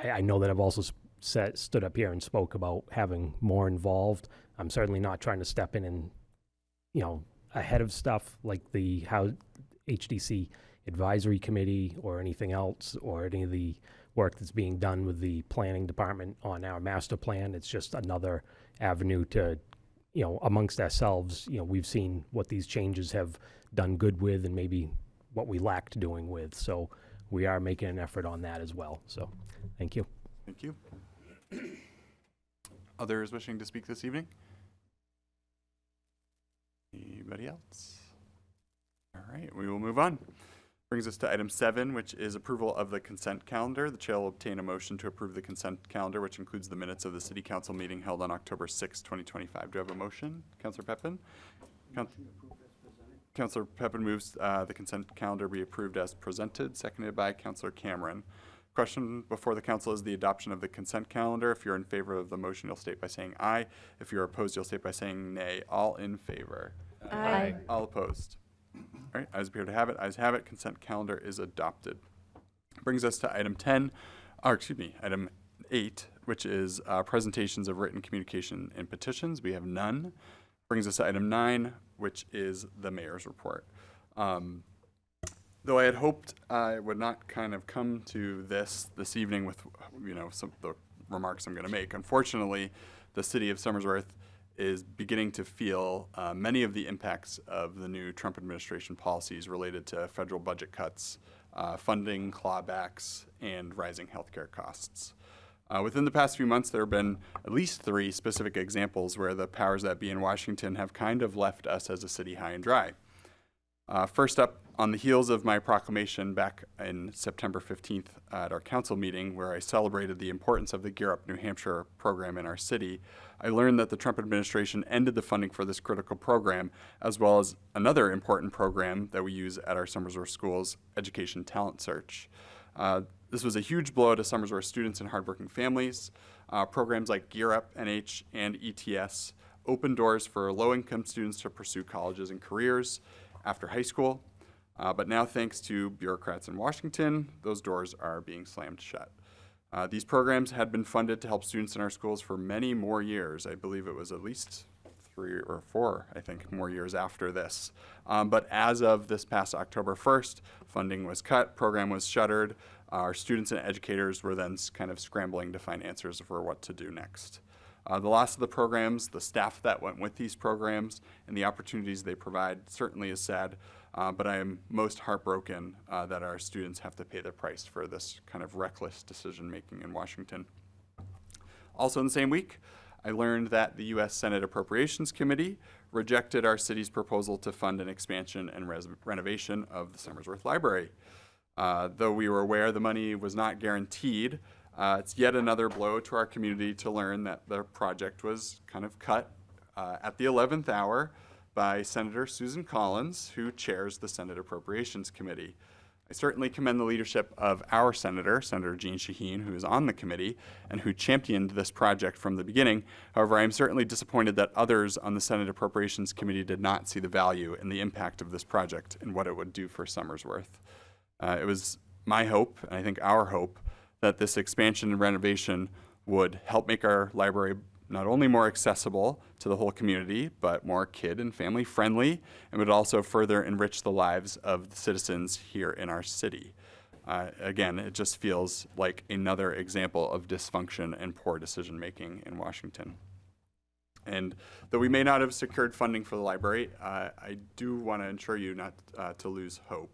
Speaker 8: I know that I've also stood up here and spoke about having more involved. I'm certainly not trying to step in and, ahead of stuff like the HDC advisory committee or anything else, or any of the work that's being done with the planning department on our master plan. It's just another avenue to, amongst ourselves, we've seen what these changes have done good with and maybe what we lacked doing with. So we are making an effort on that as well. So thank you.
Speaker 1: Thank you. Others wishing to speak this evening? Anybody else? All right, we will move on. Brings us to item 7, which is approval of the consent calendar. The chair will obtain a motion to approve the consent calendar, which includes the minutes of the City Council meeting held on October 6, 2025. Do I have a motion? Councilor Pepin? Councilor Pepin moves the consent calendar be approved as presented, seconded by Councilor Cameron. Question before the council is the adoption of the consent calendar. If you're in favor of the motion, you'll state by saying aye. If you're opposed, you'll state by saying nay. All in favor?
Speaker 2: Aye.
Speaker 1: All opposed? All right, ayes appear to have it. Ayes have it. Consent calendar is adopted. Brings us to item 8, which is presentations of written communication and petitions. We have none. Brings us to item 9, which is the mayor's report. Though I had hoped I would not kind of come to this evening with, some of the remarks I'm going to make. Unfortunately, the city of Somersworth is beginning to feel many of the impacts of the new Trump administration policies related to federal budget cuts, funding clawbacks, and rising healthcare costs. Within the past few months, there have been at least 3 specific examples where the powers that be in Washington have kind of left us as a city high and dry. First up, on the heels of my proclamation back in September 15th at our council meeting, where I celebrated the importance of the Gear Up New Hampshire program in our city, I learned that the Trump administration ended the funding for this critical program, as well as another important program that we use at our Somersworth schools, Education Talent Search. This was a huge blow to Somersworth students and hardworking families. Programs like Gear Up, NH, and ETS open doors for low-income students to pursue colleges and careers after high school. But now, thanks to bureaucrats in Washington, those doors are being slammed shut. These programs had been funded to help students in our schools for many more years. I believe it was at least 3 or 4, I think, more years after this. But as of this past October 1st, funding was cut, program was shuttered. Our students and educators were then kind of scrambling to find answers for what to do next. The loss of the programs, the staff that went with these programs, and the opportunities they provide certainly is sad, but I am most heartbroken that our students have to pay the price for this kind of reckless decision-making in Washington. Also in the same week, I learned that the U.S. Senate Appropriations Committee rejected our city's proposal to fund an expansion and renovation of the Somersworth Library. Though we were aware the money was not guaranteed, it's yet another blow to our community to learn that the project was kind of cut at the 11th hour by Senator Susan Collins, who chairs the Senate Appropriations Committee. I certainly commend the leadership of our senator, Senator Jeanne Shaheen, who is on the committee and who championed this project from the beginning. However, I am certainly disappointed that others on the Senate Appropriations Committee did not see the value and the impact of this project and what it would do for Somersworth. It was my hope, and I think our hope, that this expansion and renovation would help make our library not only more accessible to the whole community, but more kid and family friendly, and would also further enrich the lives of the citizens here in our city. Again, it just feels like another example of dysfunction and poor decision making in Washington. And though we may not have secured funding for the library, I do want to ensure you not to lose hope.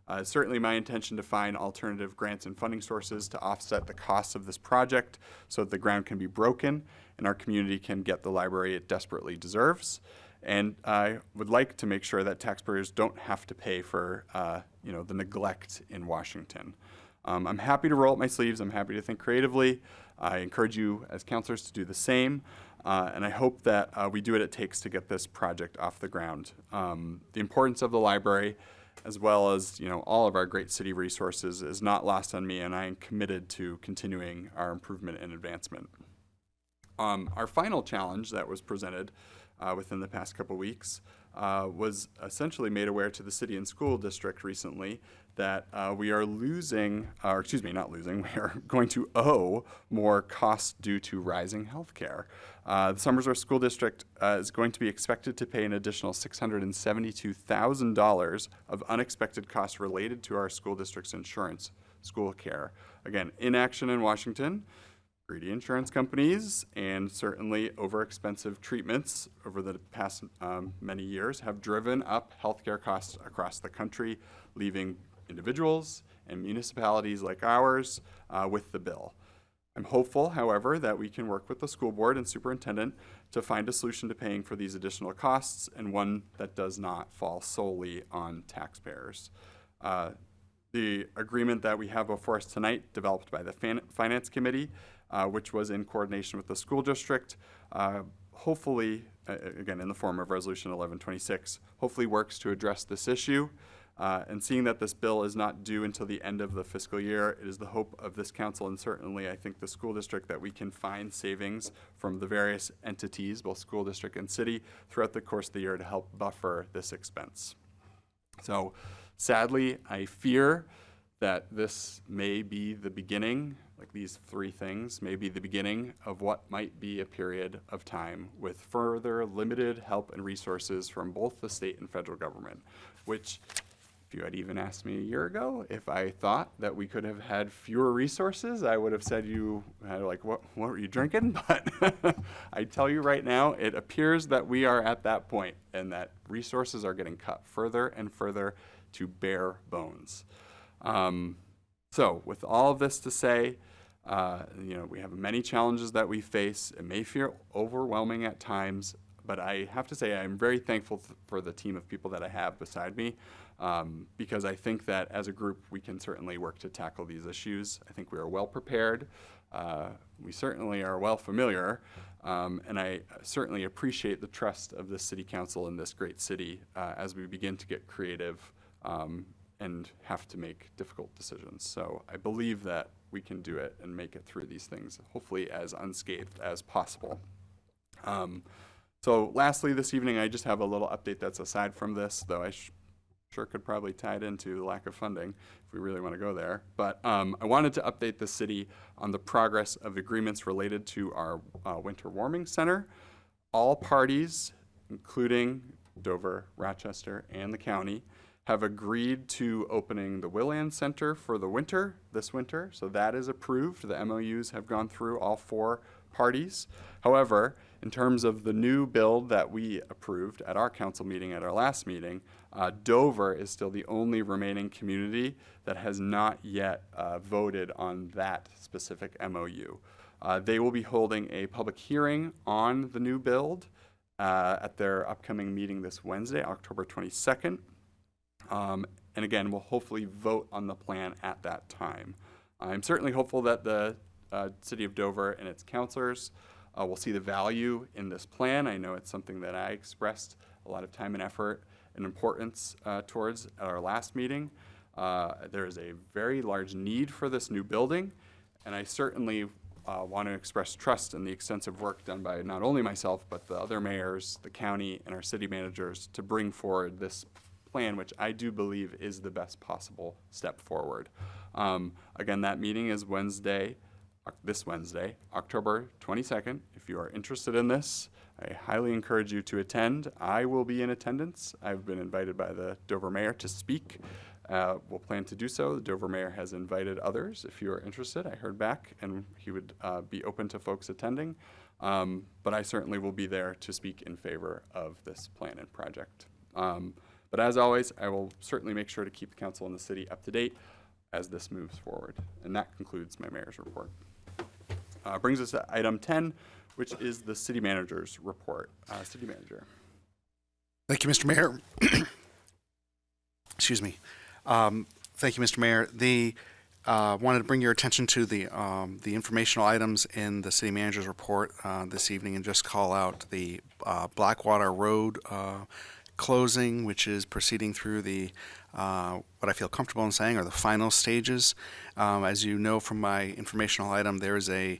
Speaker 1: It's certainly my intention to find alternative grants and funding sources to offset the costs of this project so that the ground can be broken and our community can get the library it desperately deserves. And I would like to make sure that taxpayers don't have to pay for the neglect in Washington. I'm happy to roll up my sleeves. I'm happy to think creatively. I encourage you as counselors to do the same. And I hope that we do what it takes to get this project off the ground. The importance of the library, as well as all of our great city resources, is not lost on me, and I am committed to continuing our improvement and advancement. Our final challenge that was presented within the past couple weeks was essentially made aware to the city and school district recently that we are losing, or excuse me, not losing, we are going to owe more costs due to rising health care. The Somersworth School District is going to be expected to pay an additional $672,000 of unexpected costs related to our school district's insurance, school care. Again, inaction in Washington, greedy insurance companies, and certainly overexpensive treatments over the past many years have driven up healthcare costs across the country, leaving individuals and municipalities like ours with the bill. I'm hopeful, however, that we can work with the school board and superintendent to find a solution to paying for these additional costs, and one that does not fall solely on taxpayers. The agreement that we have before us tonight, developed by the Finance Committee, which was in coordination with the school district, hopefully, again in the form of Resolution 1126, hopefully works to address this issue. And seeing that this bill is not due until the end of the fiscal year, it is the hope of this council, and certainly I think the school district, that we can find savings from the various entities, both school district and city, throughout the course of the year to help buffer this expense. So sadly, I fear that this may be the beginning, like these three things, may be the beginning of what might be a period of time with further limited help and resources from both the state and federal government, which, if you had even asked me a year ago if I thought that we could have had fewer resources, I would have said you had like, what were you drinking? But I tell you right now, it appears that we are at that point and that resources are getting cut further and further to bare bones. So with all of this to say, we have many challenges that we face. It may feel overwhelming at times, but I have to say I'm very thankful for the team of people that I have beside me, because I think that as a group we can certainly work to tackle these issues. I think we are well prepared. We certainly are well familiar, and I certainly appreciate the trust of the City Council in this great city as we begin to get creative and have to make difficult decisions. So I believe that we can do it and make it through these things, hopefully as unscathed as possible. So lastly, this evening, I just have a little update that's aside from this, though I sure could probably tie it into the lack of funding if we really want to go there. But I wanted to update the city on the progress of agreements related to our winter warming center. All parties including Dover, Rochester, and the county, have agreed to opening the Willand Center for the winter, this winter. So that is approved. The MOUs have gone through all 4 parties. However, in terms of the new build that we approved at our council meeting, at our last meeting, Dover is still the only remaining community that has not yet voted on that specific MOU. They will be holding a public hearing on the new build at their upcoming meeting this Wednesday, October 22nd. And again, we'll hopefully vote on the plan at that time. I'm certainly hopeful that the City of Dover and its councilors will see the value in this plan. I know it's something that I expressed a lot of time and effort and importance towards at our last meeting. There is a very large need for this new building, and I certainly want to express trust in the extensive work done by not only myself, but the other mayors, the county, and our city managers to bring forward this plan, which I do believe is the best possible step forward. Again, that meeting is this Wednesday, October 22nd. If you are interested in this, I highly encourage you to attend. I will be in attendance. I've been invited by the Dover Mayor to speak. We'll plan to do so. The Dover Mayor has invited others. If you are interested, I heard back, and he would be open to folks attending. But I certainly will be there to speak in favor of this plan and project. But as always, I will certainly make sure to keep the council and the city up to date as this moves forward. And that concludes my mayor's report. Brings us to item 10, which is the city manager's report. City manager.
Speaker 9: Thank you, Mr. Mayor. Excuse me. Thank you, Mr. Mayor. Wanted to bring your attention to the informational items in the city manager's report this evening, and just call out the Blackwater Road closing, which is proceeding through the what I feel comfortable in saying are the final stages. As you know from my informational item, there is a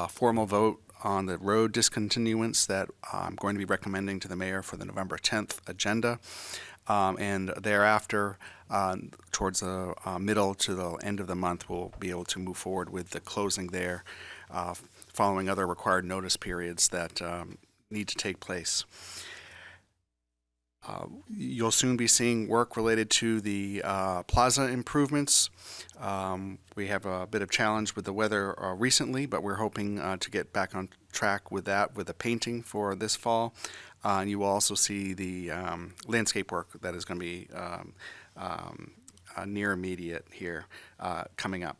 Speaker 9: formal vote on the road discontinuance that I'm going to be recommending to the mayor for the November 10th agenda. And thereafter, towards the middle to the end of the month, we'll be able to move forward with the closing there, following other required notice periods that need to take place. You'll soon be seeing work related to the plaza improvements. We have a bit of challenge with the weather recently, but we're hoping to get back on track with that with the painting for this fall. And you will also see the landscape work that is going to be near immediate here coming up.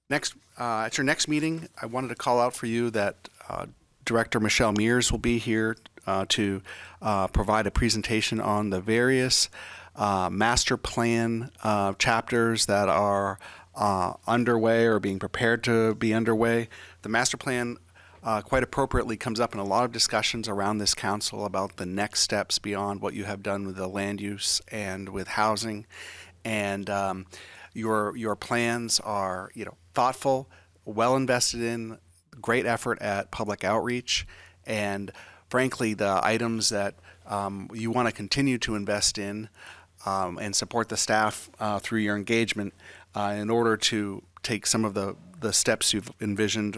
Speaker 9: Next, at your next meeting, I wanted to call out for you that Director Michelle Mears will be here to provide a presentation on the various master plan chapters that are underway or being prepared to be underway. The master plan quite appropriately comes up in a lot of discussions around this council about the next steps beyond what you have done with the land use and with housing. And your plans are, thoughtful, well invested in, great effort at public outreach, and frankly, the items that you want to continue to invest in and support the staff through your engagement in order to take some of the steps you've envisioned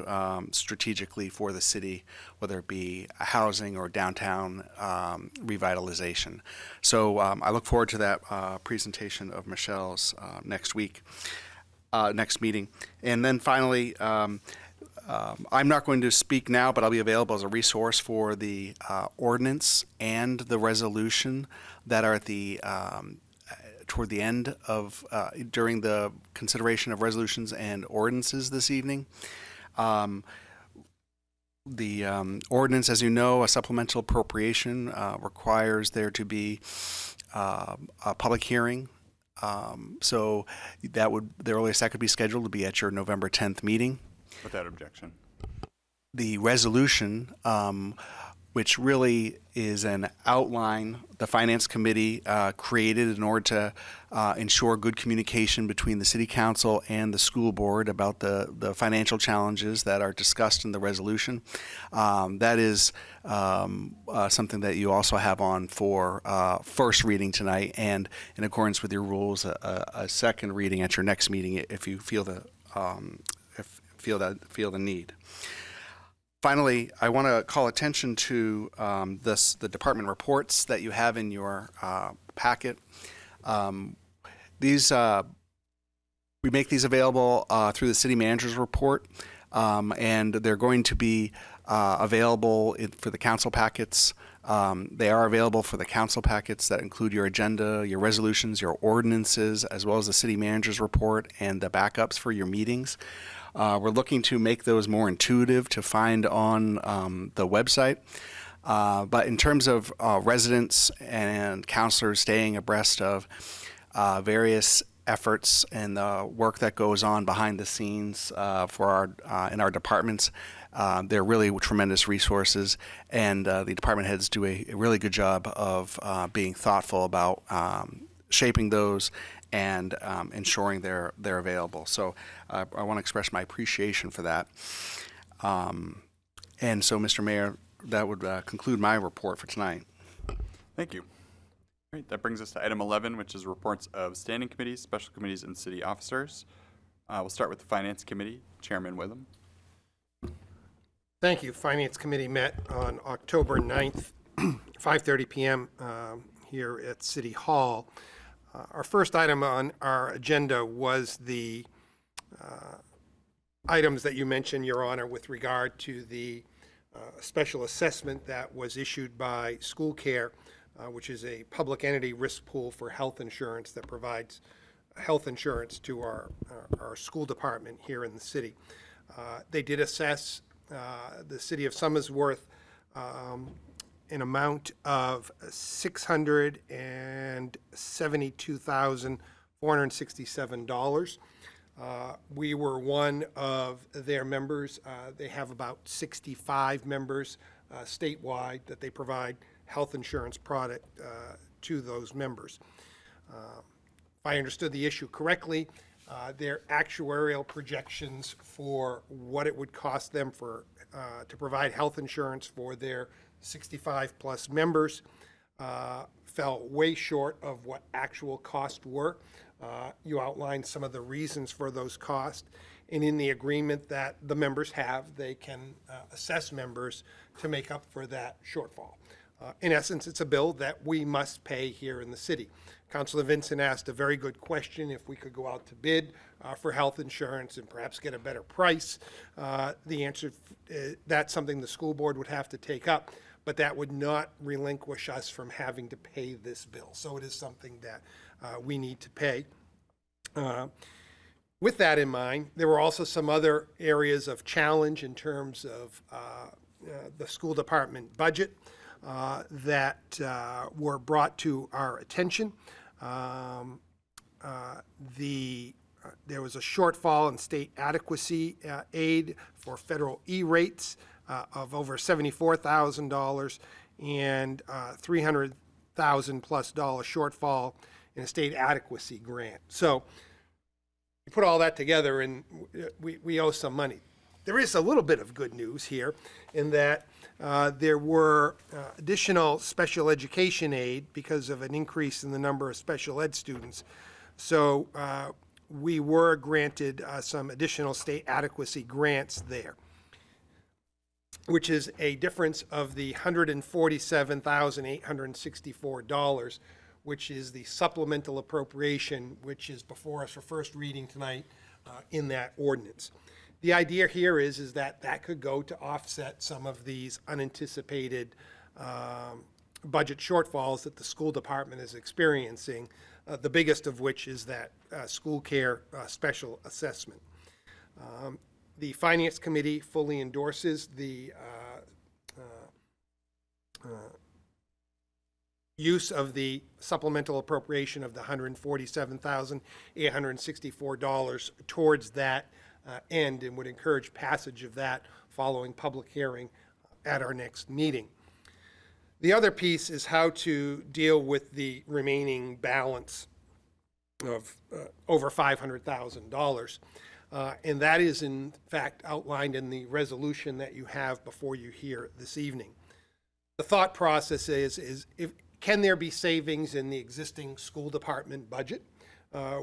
Speaker 9: strategically for the city, whether it be housing or downtown revitalization. So I look forward to that presentation of Michelle's next meeting. And then finally, I'm not going to speak now, but I'll be available as a resource for the ordinance and the resolution that are at the toward the end of during the consideration of resolutions and ordinances this evening. The ordinance, as you know, a supplemental appropriation requires there to be a public hearing. So that would, the earliest that could be scheduled to be at your November 10th meeting.
Speaker 1: Without objection.
Speaker 9: The resolution, which really is an outline the Finance Committee created in order to ensure good communication between the City Council and the school board about the financial challenges that are discussed in the resolution. That is something that you also have on for first reading tonight, and in accordance with your rules, a second reading at your next meeting if you feel the need. Finally, I want to call attention to the department reports that you have in your packet. These we make these available through the city manager's report, and they're going to be available for the council packets. They are available for the council packets that include your agenda, your resolutions, your ordinances, as well as the city manager's report and the backups for your meetings. We're looking to make those more intuitive to find on the website. But in terms of residents and counselors staying abreast of various efforts and the work that goes on behind the scenes for our in our departments, they're really tremendous resources, and the department heads do a really good job of being thoughtful about shaping those and ensuring they're available. So I want to express my appreciation for that. And so, Mr. Mayor, that would conclude my report for tonight.
Speaker 1: Thank you. All right, that brings us to item 11, which is reports of standing committees, special committees, and city officers. We'll start with the Finance Committee. Chairman Witham.
Speaker 3: Thank you. Finance Committee met on October 9th, 5:30 p.m. Here at City Hall. Our first item on our agenda was the items that you mentioned, Your Honor, with regard to the special assessment that was issued by School Care, which is a public entity risk pool for health insurance that provides health insurance to our school department here in the city. They did assess the city of Somersworth an amount of $672,467. We were one of their members. They have about 65 members statewide that they provide health insurance product to those members. If I understood the issue correctly, their actuarial projections for what it would cost them to provide health insurance for their 65 plus members fell way short of what actual costs were. You outlined some of the reasons for those costs, and in the agreement that the members have, they can assess members to make up for that shortfall. In essence, it's a bill that we must pay here in the city. Councilor Vincent asked a very good question, if we could go out to bid for health insurance and perhaps get a better price. The answer, that's something the school board would have to take up, but that would not relinquish us from having to pay this bill. So it is something that we need to pay. With that in mind, there were also some other areas of challenge in terms of the school department budget that were brought to our attention. There was a shortfall in state adequacy aid for federal E-rates of over $74,000 and $300,000 plus shortfall in a state adequacy grant. So you put all that together and we owe some money. There is a little bit of good news here in that there were additional special education aid because of an increase in the number of special ed students. So we were granted some additional state adequacy grants there, which is a difference of the $147,864, which is the supplemental appropriation, which is before us for first reading tonight in that ordinance. The idea here is that could go to offset some of these unanticipated budget shortfalls that the school department is experiencing, the biggest of which is that school care special assessment. The Finance Committee fully endorses the use of the supplemental appropriation of the $147,864 towards that end, and would encourage passage of that following public hearing at our next meeting. The other piece is how to deal with the remaining balance of over $500,000. And that is in fact outlined in the resolution that you have before you here this evening. The thought process is can there be savings in the existing school department budget?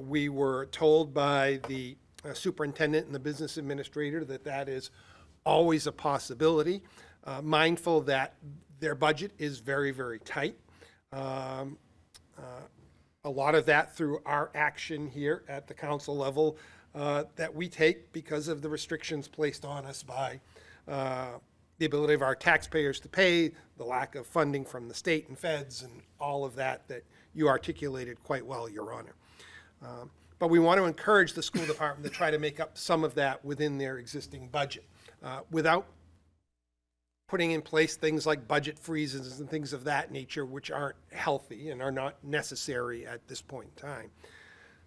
Speaker 3: We were told by the superintendent and the business administrator that is always a possibility, mindful that their budget is very, very tight. A lot of that through our action here at the council level that we take because of the restrictions placed on us by the ability of our taxpayers to pay, the lack of funding from the state and feds, and all of that you articulated quite well, Your Honor. But we want to encourage the school department to try to make up some of that within their existing budget without putting in place things like budget freezes and things of that nature, which aren't healthy and are not necessary at this point in time.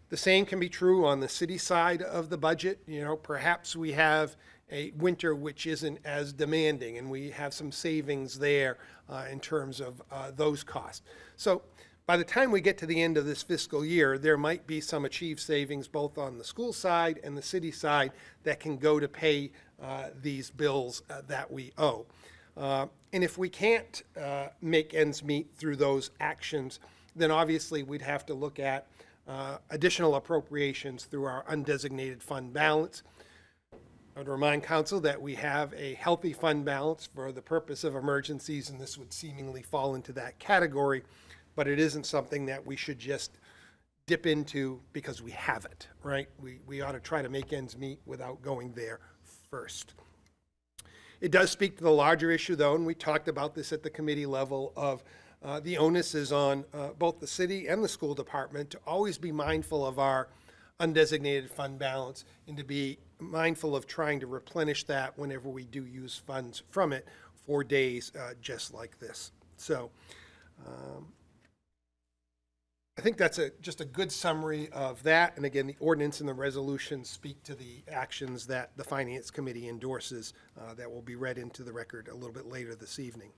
Speaker 3: The same can be true on the city side of the budget. You know, perhaps we have a winter which isn't as demanding, and we have some savings there in terms of those costs. So by the time we get to the end of this fiscal year, there might be some achieved savings both on the school side and the city side that can go to pay these bills that we owe. And if we can't make ends meet through those actions, then obviously we'd have to look at additional appropriations through our undesignated fund balance. I would remind council that we have a healthy fund balance for the purpose of emergencies, and this would seemingly fall into that category, but it isn't something that we should just dip into because we have it, right? We ought to try to make ends meet without going there first. It does speak to the larger issue, though, and we talked about this at the committee level of the onus is on both the city and the school department to always be mindful of our undesignated fund balance and to be mindful of trying to replenish that whenever we do use funds from it for days just like this. So I think that's just a good summary of that. And again, the ordinance and the resolution speak to the actions that the Finance Committee endorses that will be read into the record a little bit later this evening.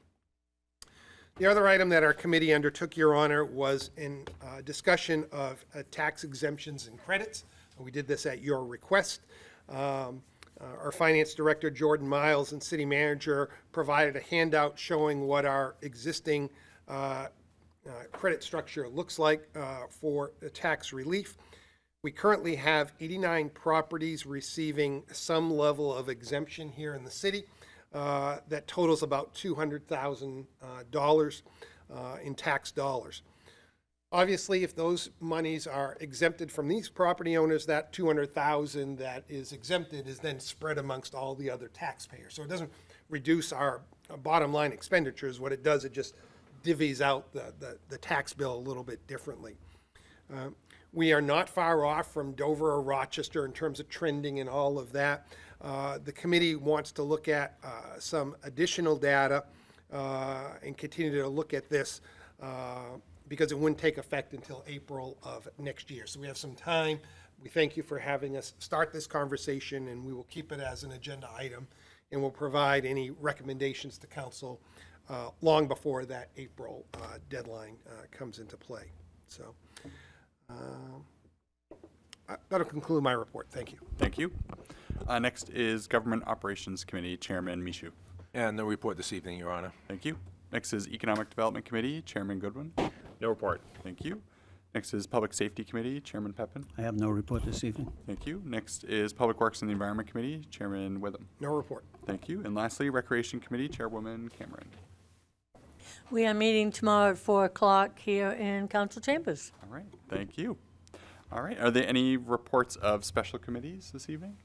Speaker 3: The other item that our committee undertook, Your Honor, was in discussion of tax exemptions and credits. We did this at your request. Our Finance Director, Jordan Miles, and City Manager provided a handout showing what our existing credit structure looks like for tax relief. We currently have 89 properties receiving some level of exemption here in the city. That totals about $200,000 in tax dollars. Obviously, if those monies are exempted from these property owners, that $200,000 that is exempted is then spread amongst all the other taxpayers. So it doesn't reduce our bottom line expenditures. What it does, it just divvies out the tax bill a little bit differently. We are not far off from Dover or Rochester in terms of trending and all of that. The committee wants to look at some additional data and continue to look at this because it wouldn't take effect until April of next year. So we have some time. We thank you for having us start this conversation, and we will keep it as an agenda item, and we'll provide any recommendations to council long before that April deadline comes into play. So that'll conclude my report. Thank you.
Speaker 1: Thank you. Next is Government Operations Committee Chairman Michaud.
Speaker 10: And no report this evening, Your Honor.
Speaker 1: Thank you. Next is Economic Development Committee Chairman Goodwin.
Speaker 5: No report.
Speaker 1: Thank you. Next is Public Safety Committee Chairman Pepin.
Speaker 11: I have no report this evening.
Speaker 1: Thank you. Next is Public Works and the Environment Committee Chairman Witham.
Speaker 3: No report.
Speaker 1: Thank you. And lastly, Recreation Committee Chairwoman Cameron.
Speaker 4: We are meeting tomorrow at 4 o'clock here in council chambers.
Speaker 1: All right. Thank you. All right. Are there any reports of special committees this evening?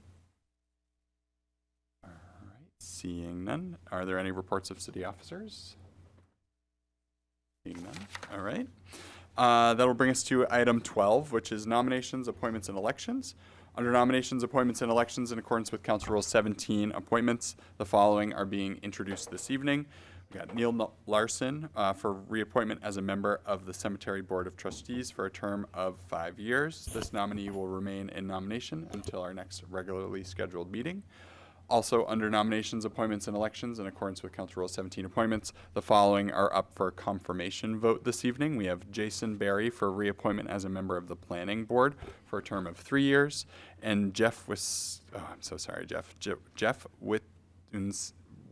Speaker 1: All right. Seeing none. Are there any reports of city officers? Seeing none. All right. That'll bring us to item 12, which is nominations, appointments, and elections. Under nominations, appointments, and elections, in accordance with Council Rule 17 appointments, the following are being introduced this evening. We got Neil Larson for reappointment as a member of the Cemetery Board of Trustees for a term of 5 years. This nominee will remain in nomination until our next regularly scheduled meeting. Also, under nominations, appointments, and elections, in accordance with Council Rule 17 appointments, the following are up for confirmation vote this evening. We have Jason Berry for reappointment as a member of the Planning Board for a term of 3 years, and Jeff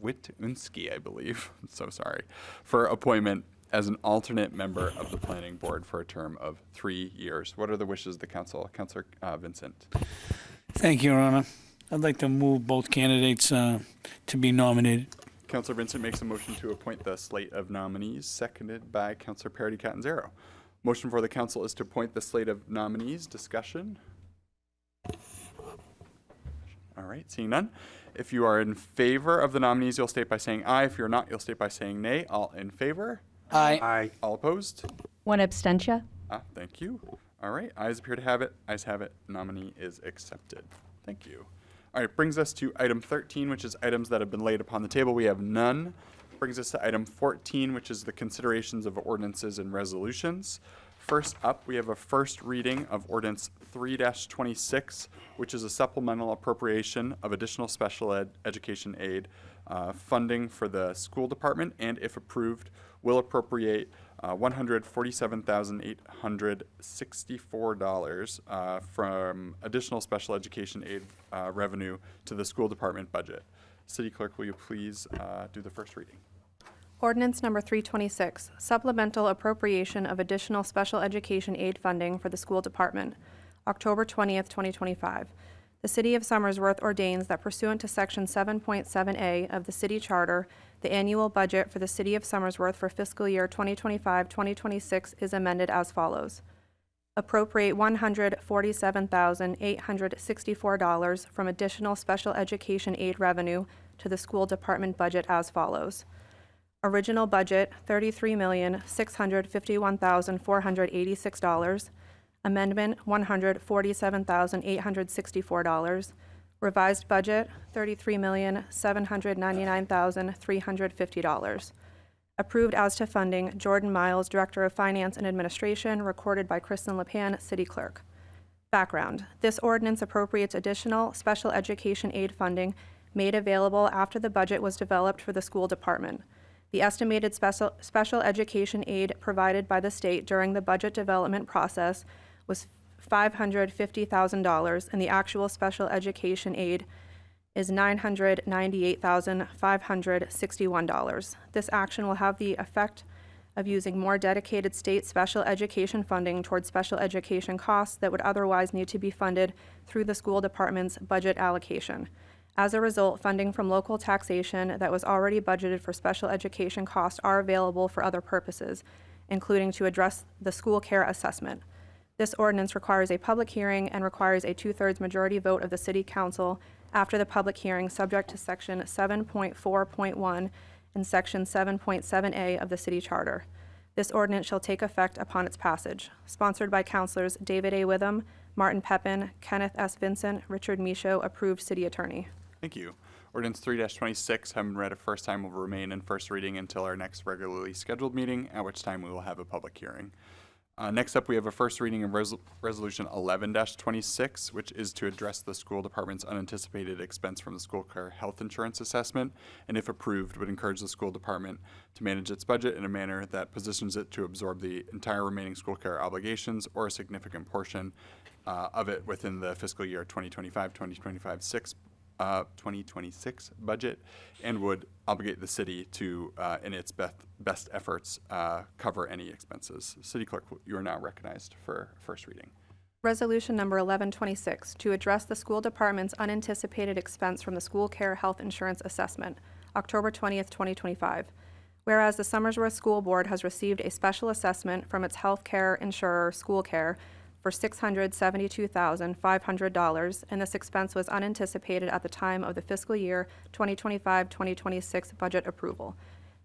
Speaker 1: Witunsky, I believe, I'm so sorry, for appointment as an alternate member of the Planning Board for a term of 3 years. What are the wishes of the council? Councilor Vincent.
Speaker 11: Thank you, Your Honor. I'd like to move both candidates to be nominated.
Speaker 1: Counselor Vincent makes a motion to appoint the slate of nominees, seconded by Counselor Parity Catanzaro. Motion for the council is to appoint the slate of nominees. Discussion? All right, seeing none. If you are in favor of the nominees, you'll state by saying aye. If you're not, you'll state by saying nay. All in favor?
Speaker 11: Aye.
Speaker 1: All opposed?
Speaker 4: One abstention.
Speaker 1: Thank you. All right, ayes appear to have it. Ayes have it. Nominee is accepted. Thank you. All right, brings us to item 13, which is items that have been laid upon the table. We have none. Brings us to item 14, which is the considerations of ordinances and resolutions. First up, we have a first reading of ordinance 3-26, which is a supplemental appropriation of additional special education aid funding for the school department, and if approved, will appropriate $147,864 from additional special education aid revenue to the school department budget. City Clerk, will you please do the first reading?
Speaker 2: Ordinance number 326, supplemental appropriation of additional special education aid funding for the school department, October 20th, 2025. The City of Somersworth ordains that pursuant to Section 7.7A of the City Charter, the annual budget for the City of Somersworth for fiscal year 2025-2026 is amended as follows. Appropriate $147,864 from additional special education aid revenue to the school department budget as follows. Original budget, $33,651,486. Amendment, $147,864. Revised budget, $33,799,350. Approved as to funding, Jordan Miles, Director of Finance and Administration, recorded by Kristen LePan, City Clerk. Background. This ordinance appropriates additional special education aid funding made available after the budget was developed for the school department. The estimated special education aid provided by the state during the budget development process was $550,000, and the actual special education aid is $998,561. This action will have the effect of using more dedicated state special education funding towards special education costs that would otherwise need to be funded through the school department's budget allocation. As a result, funding from local taxation that was already budgeted for special education costs are available for other purposes, including to address the school care assessment. This ordinance requires a public hearing and requires a 2/3 majority vote of the City Council after the public hearing, subject to Section 7.4.1 and Section 7.7A of the City Charter. This ordinance shall take effect upon its passage. Sponsored by Councilors David A. Witham, Martin Pepin, Kenneth S. Vincent, Richard Michaud, approved City Attorney.
Speaker 1: Thank you. Ordinance 3-26, having read a first time, will remain in first reading until our next regularly scheduled meeting, at which time we will have a public hearing. Next up, we have a first reading of Resolution 11-26, which is to address the school department's unanticipated expense from the school care health insurance assessment, and if approved, would encourage the school department to manage its budget in a manner that positions it to absorb the entire remaining school care obligations or a significant portion of it within the fiscal year 2026 budget, and would obligate the city to, in its best efforts, cover any expenses. City Clerk, you are now recognized for first reading.
Speaker 2: Resolution number 1126, to address the school department's unanticipated expense from the school care health insurance assessment, October 20th, 2025. Whereas the Somersworth School Board has received a special assessment from its health care insurer, School Care, for $672,500, and this expense was unanticipated at the time of the fiscal year 2025-2026 budget approval.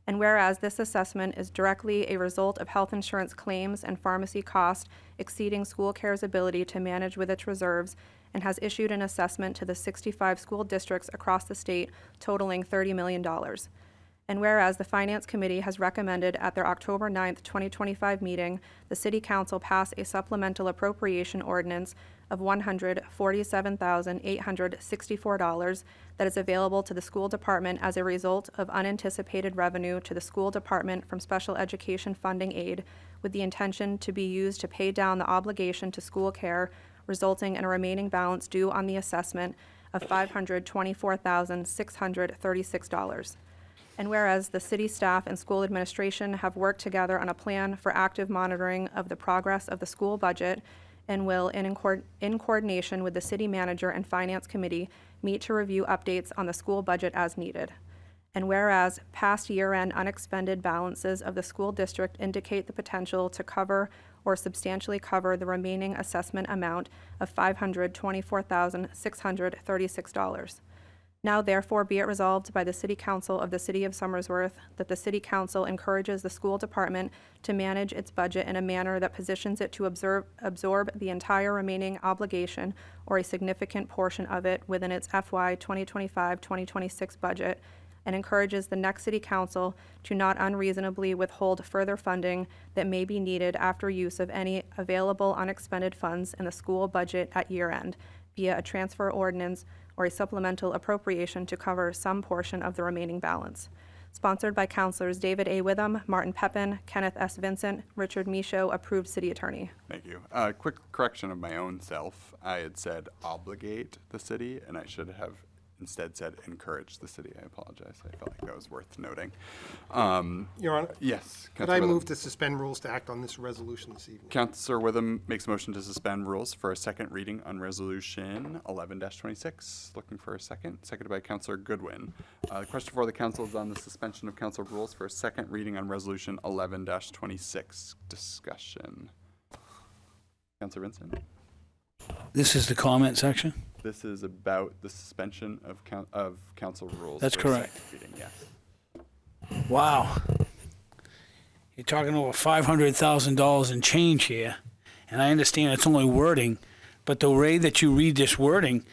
Speaker 2: And whereas this assessment is directly a result of health insurance claims and pharmacy costs exceeding School Care's ability to manage with its reserves, and has issued an assessment to the 65 school districts across the state totaling $30 million. And whereas the Finance Committee has recommended at their October 9th, 2025 meeting, the City Council pass a supplemental appropriation ordinance of $147,864 that is available to the school department as a result of unanticipated revenue to the school department from special education funding aid, with the intention to be used to pay down the obligation to school care, resulting in a remaining balance due on the assessment of $524,636. And whereas the city staff and school administration have worked together on a plan for active monitoring of the progress of the school budget, and will, in coordination with the city manager and finance committee, meet to review updates on the school budget as needed. And whereas past year-end unexpended balances of the school district indicate the potential to cover or substantially cover the remaining assessment amount of $524,636. Now therefore be it resolved by the City Council of the City of Somersworth that the City Council encourages the school department to manage its budget in a manner that positions it to absorb the entire remaining obligation or a significant portion of it within its FY 2025-2026 budget, and encourages the next City Council to not unreasonably withhold further funding that may be needed after use of any available unexpended funds in the school budget at year-end via a transfer ordinance or a supplemental appropriation to cover some portion of the remaining balance. Sponsored by Councilors David A. Witham, Martin Pepin, Kenneth S. Vincent, Richard Michaud, approved City Attorney.
Speaker 1: Thank you. Quick correction of my own self. I had said obligate the city, and I should have instead said encourage the city. I apologize. I felt like that was worth noting.
Speaker 3: Your Honor?
Speaker 1: Yes.
Speaker 3: Could I move to suspend rules to act on this resolution this evening?
Speaker 1: Councilor Witham makes a motion to suspend rules for a second reading on Resolution 11-26. Looking for a second. Seconded by Councilor Goodwin. The question for the council is on the suspension of council rules for a second reading on Resolution 11-26. Discussion. Councilor Vincent?
Speaker 11: This is the comment section?
Speaker 1: This is about the suspension of council rules.
Speaker 11: That's
Speaker 1: for a
Speaker 11: correct.
Speaker 1: second reading, yes.
Speaker 11: Wow. You're talking over $500,000 in change here, and I understand it's only wording, but the way that you read this wording,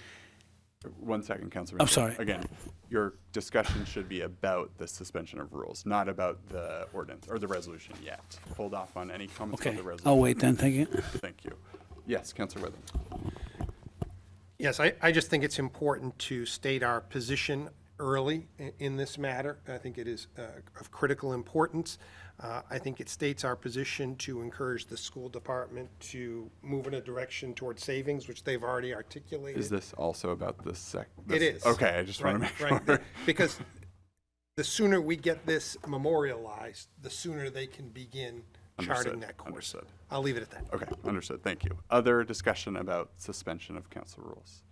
Speaker 1: 1 second, Councilor.
Speaker 11: I'm
Speaker 1: Vincent.
Speaker 11: sorry.
Speaker 1: Again, your discussion should be about the suspension of rules, not about the ordinance or the resolution yet. Hold off on any comments
Speaker 11: okay,
Speaker 1: on the resolution.
Speaker 11: I'll wait then, thank you.
Speaker 1: Thank you. Yes, Councilor Witham.
Speaker 3: Yes, I just think it's important to state our position early in this matter. I think it is of critical importance. I think it states our position to encourage the school department to move in a direction towards savings, which they've already articulated.
Speaker 1: Is this also about the
Speaker 3: It is.
Speaker 1: Okay, I just want to make sure.
Speaker 3: Right. Because the sooner we get this memorialized, the sooner they can begin charting that course.
Speaker 1: Understood.
Speaker 3: I'll leave it at that.
Speaker 1: Okay, understood. Thank you. Other discussion about suspension of council rules?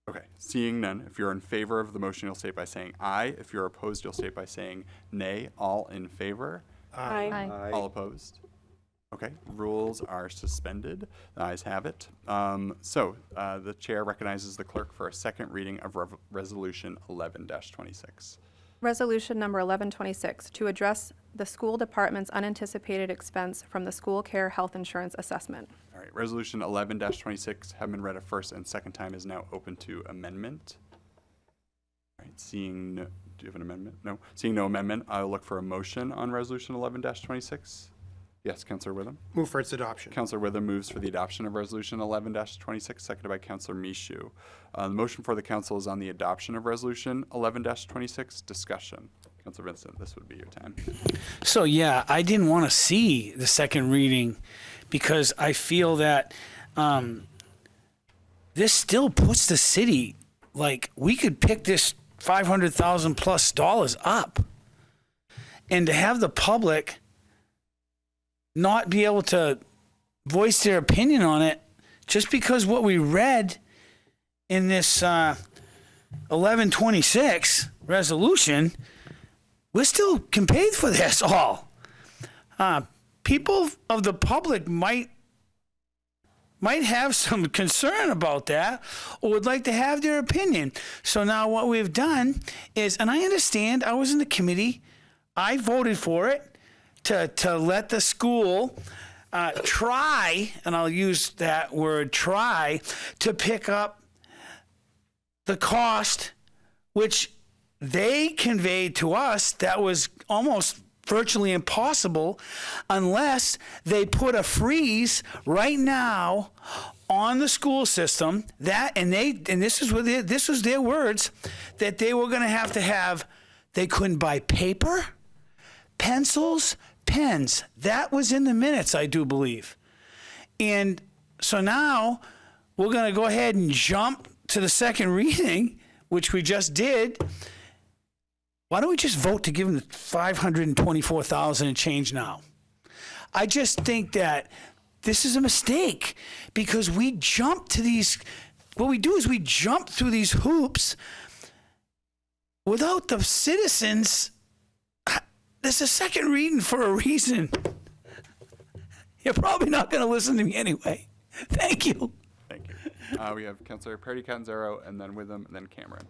Speaker 1: Okay, seeing none, if you're in favor of the motion, you'll state by saying aye. If you're opposed, you'll state by saying nay. All in favor?
Speaker 4: Aye.
Speaker 1: All opposed? Okay, rules are suspended. The ayes have it. The chair recognizes the clerk for a second reading of Resolution 11-26.
Speaker 2: Resolution number 1126, to address the school department's unanticipated expense from the school care health insurance assessment.
Speaker 1: All right, Resolution 11-26 have been read a first and second time is now open to amendment. All right, do you have an amendment? No. Seeing no amendment, I'll look for a motion on Resolution 11-26. Yes, Councilor Witham.
Speaker 3: Move for its adoption.
Speaker 1: Councilor Witham moves for the adoption of Resolution 11-26, seconded by Councilor Michaud. The motion for the council is on the adoption of Resolution 11-26. Discussion. Councilor Vincent, this would be your time.
Speaker 11: So yeah, I didn't want to see the second reading because I feel that this still puts the city, like, we could pick this $500,000 plus dollars up, and to have the public not be able to voice their opinion on it just because what we read in this 1126 resolution, we still can pay for this all. People of the public might have some concern about that or would like to have their opinion. So now what we've done is, and I understand, I was in the committee, I voted for it, to let the school try, and I'll use that word, try, to pick up the cost which they conveyed to us that was almost virtually impossible unless they put a freeze right now on the school system this was their words, that they were going to have, they couldn't buy paper, pencils, pens. That was in the minutes, I do believe. And so now we're going to go ahead and jump to the second reading, which we just did. Why don't we just vote to give them the $524,000 and change now? I just think that this is a mistake because we jump to these. What we do is we jump through these hoops without the citizens. There's a second reading for a reason. You're probably not going to listen to me anyway. Thank you.
Speaker 1: Thank you. We have Councilor Party Catanzaro, and then Witham, and then Cameron.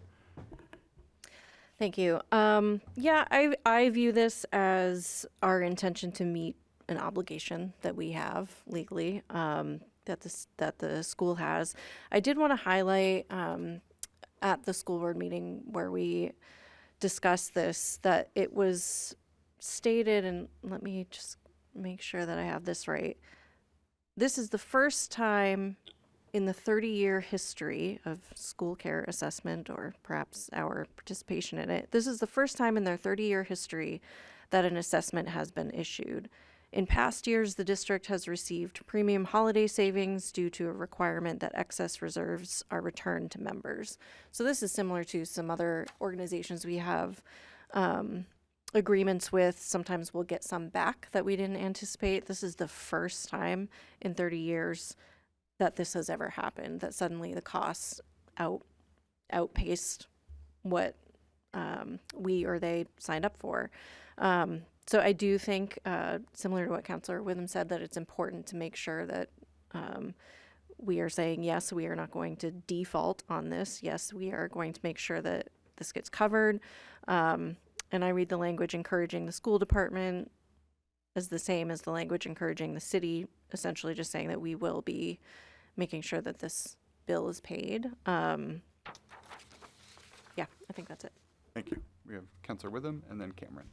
Speaker 4: Thank you. Yeah, I view this as our intention to meet an obligation that we have legally, that the school has. I did want to highlight at the school board meeting where we discussed this, that it was stated, and let me just make sure that I have this right. This is the first time in the 30-year history of school care assessment, or perhaps our participation in it, this is the first time in their 30-year history that an assessment has been issued. In past years, the district has received premium holiday savings due to a requirement that excess reserves are returned to members. So this is similar to some other organizations we have agreements with. Sometimes we'll get some back that we didn't anticipate. This is the first time in 30 years that this has ever happened, that suddenly the costs outpaced what we or they signed up for. So I do think, similar to what Councilor Witham said, that it's important to make sure that we are saying, yes, we are not going to default on this. Yes, we are going to make sure that this gets covered. And I read the language encouraging the school department as the same as the language encouraging the city, essentially just saying that we will be making sure that this bill is paid. Yeah, I think that's it.
Speaker 1: Thank you. We have Councilor Witham, and then Cameron.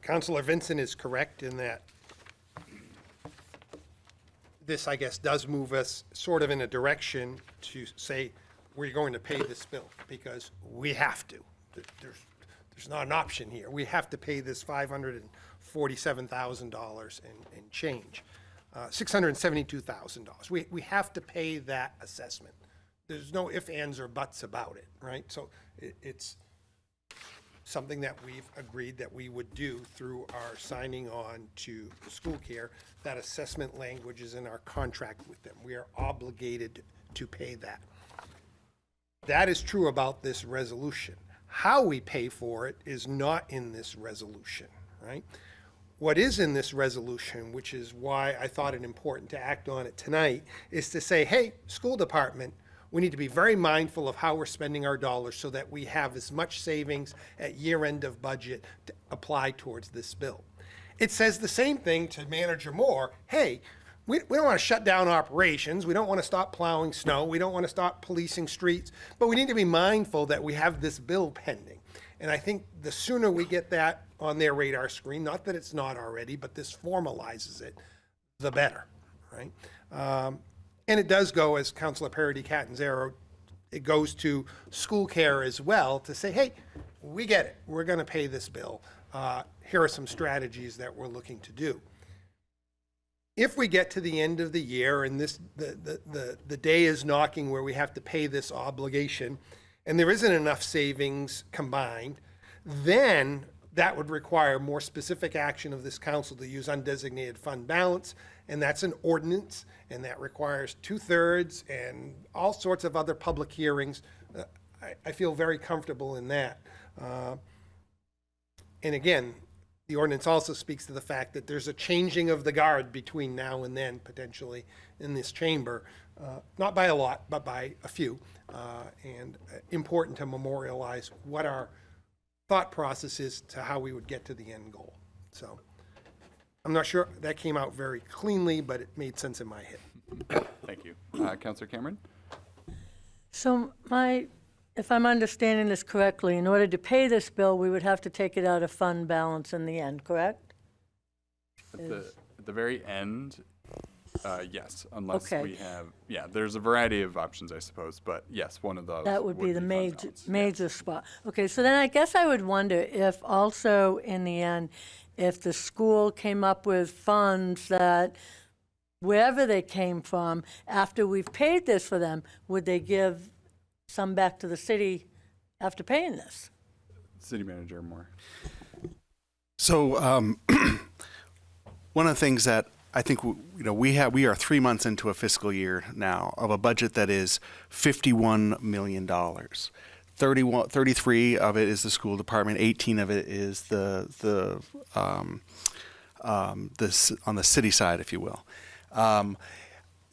Speaker 3: Councilor Vincent is correct in that this, I guess, does move us sort of in a direction to say we're going to pay this bill because we have to. There's not an option here. We have to pay this $547,000 and change, $672,000. We have to pay that assessment. There's no ifs, ands, or buts about it, right? So it's something that we've agreed that we would do through our signing on to school care. That assessment language is in our contract with them. We are obligated to pay that. That is true about this resolution. How we pay for it is not in this resolution, right? What is in this resolution, which is why I thought it important to act on it tonight, is to say, hey, school department, we need to be very mindful of how we're spending our dollars so that we have as much savings at year end of budget to apply towards this bill. It says the same thing to Manager Moore. Hey, we don't want to shut down operations. We don't want to stop plowing snow. We don't want to stop policing streets. But we need to be mindful that we have this bill pending. And I think the sooner we get that on their radar screen, not that it's not already, but this formalizes it, the better, right? And it does go, as Councilor Parity Catanzaro, it goes to school care as well to say, hey, we get it. We're going to pay this bill. Here are some strategies that we're looking to do. If we get to the end of the year and the day is knocking where we have to pay this obligation and there isn't enough savings combined, then that would require more specific action of this council to use undesignated fund balance, and that's an ordinance, and that requires 2/3 and all sorts of other public hearings. I feel very comfortable in that. And again, the ordinance also speaks to the fact that there's a changing of the guard between now and then, potentially, in this chamber. Not by a lot, but by a few. And important to memorialize what our thought process is to how we would get to the end goal. So I'm not sure that came out very cleanly, but it made sense in my head.
Speaker 1: Thank you. Councilor Cameron?
Speaker 12: So if I'm understanding this correctly, in order to pay this bill, we would have to take it out of fund balance in the end, correct?
Speaker 1: At the very end, yes, unless
Speaker 12: Okay.
Speaker 1: we have, there's a variety of options, I suppose, but yes, one of those
Speaker 12: That would be the
Speaker 1: fund
Speaker 12: major,
Speaker 1: balance.
Speaker 12: major spot. Okay, so then I guess I would wonder if also in the end, if the school came up with funds that wherever they came from, after we've paid this for them, would they give some back to the city after paying this?
Speaker 1: City Manager Moore.
Speaker 9: So one of the things that I think we are 3 months into a fiscal year now of a budget that is $51 million. 33 of it is the school department, 18 of it is on the city side, if you will.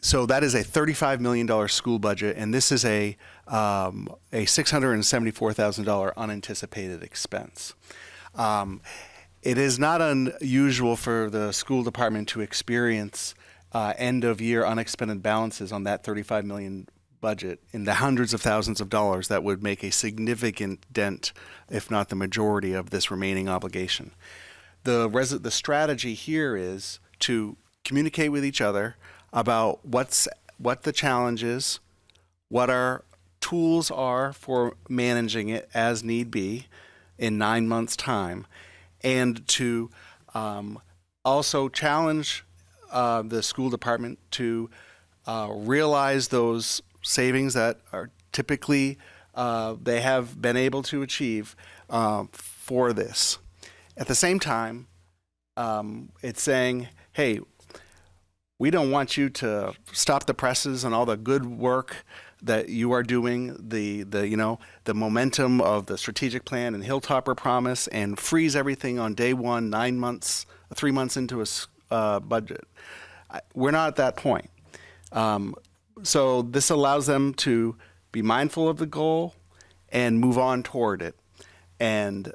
Speaker 9: So that is a $35 million school budget, and this is a $674,000 unanticipated expense. It is not unusual for the school department to experience end-of-year unexpended balances on that $35 million budget in the hundreds of thousands of dollars that would make a significant dent, if not the majority, of this remaining obligation. The strategy here is to communicate with each other about what the challenge is, what our tools are for managing it as need be in 9 months' time, and to also challenge the school department to realize those savings that are typically they have been able to achieve for this. At the same time, it's saying, hey, we don't want you to stop the presses on all the good work that you are doing, the momentum of the strategic plan and Hilltopper promise, and freeze everything on day one, 9 months, 3 months into a budget. We're not at that point. So this allows them to be mindful of the goal and move on toward it. And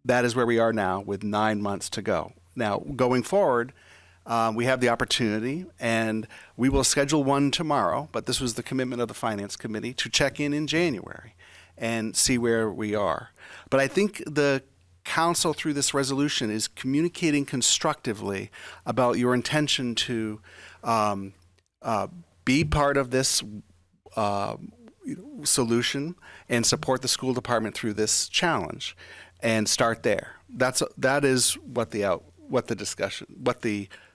Speaker 9: that is where we are now with 9 months to go. Now, going forward, we have the opportunity, and we will schedule one tomorrow, but this was the commitment of the Finance Committee, to check in January and see where we are. But I think the Council, through this resolution, is communicating constructively about your intention to be part of this solution and support the school department through this challenge, and start there. That is what the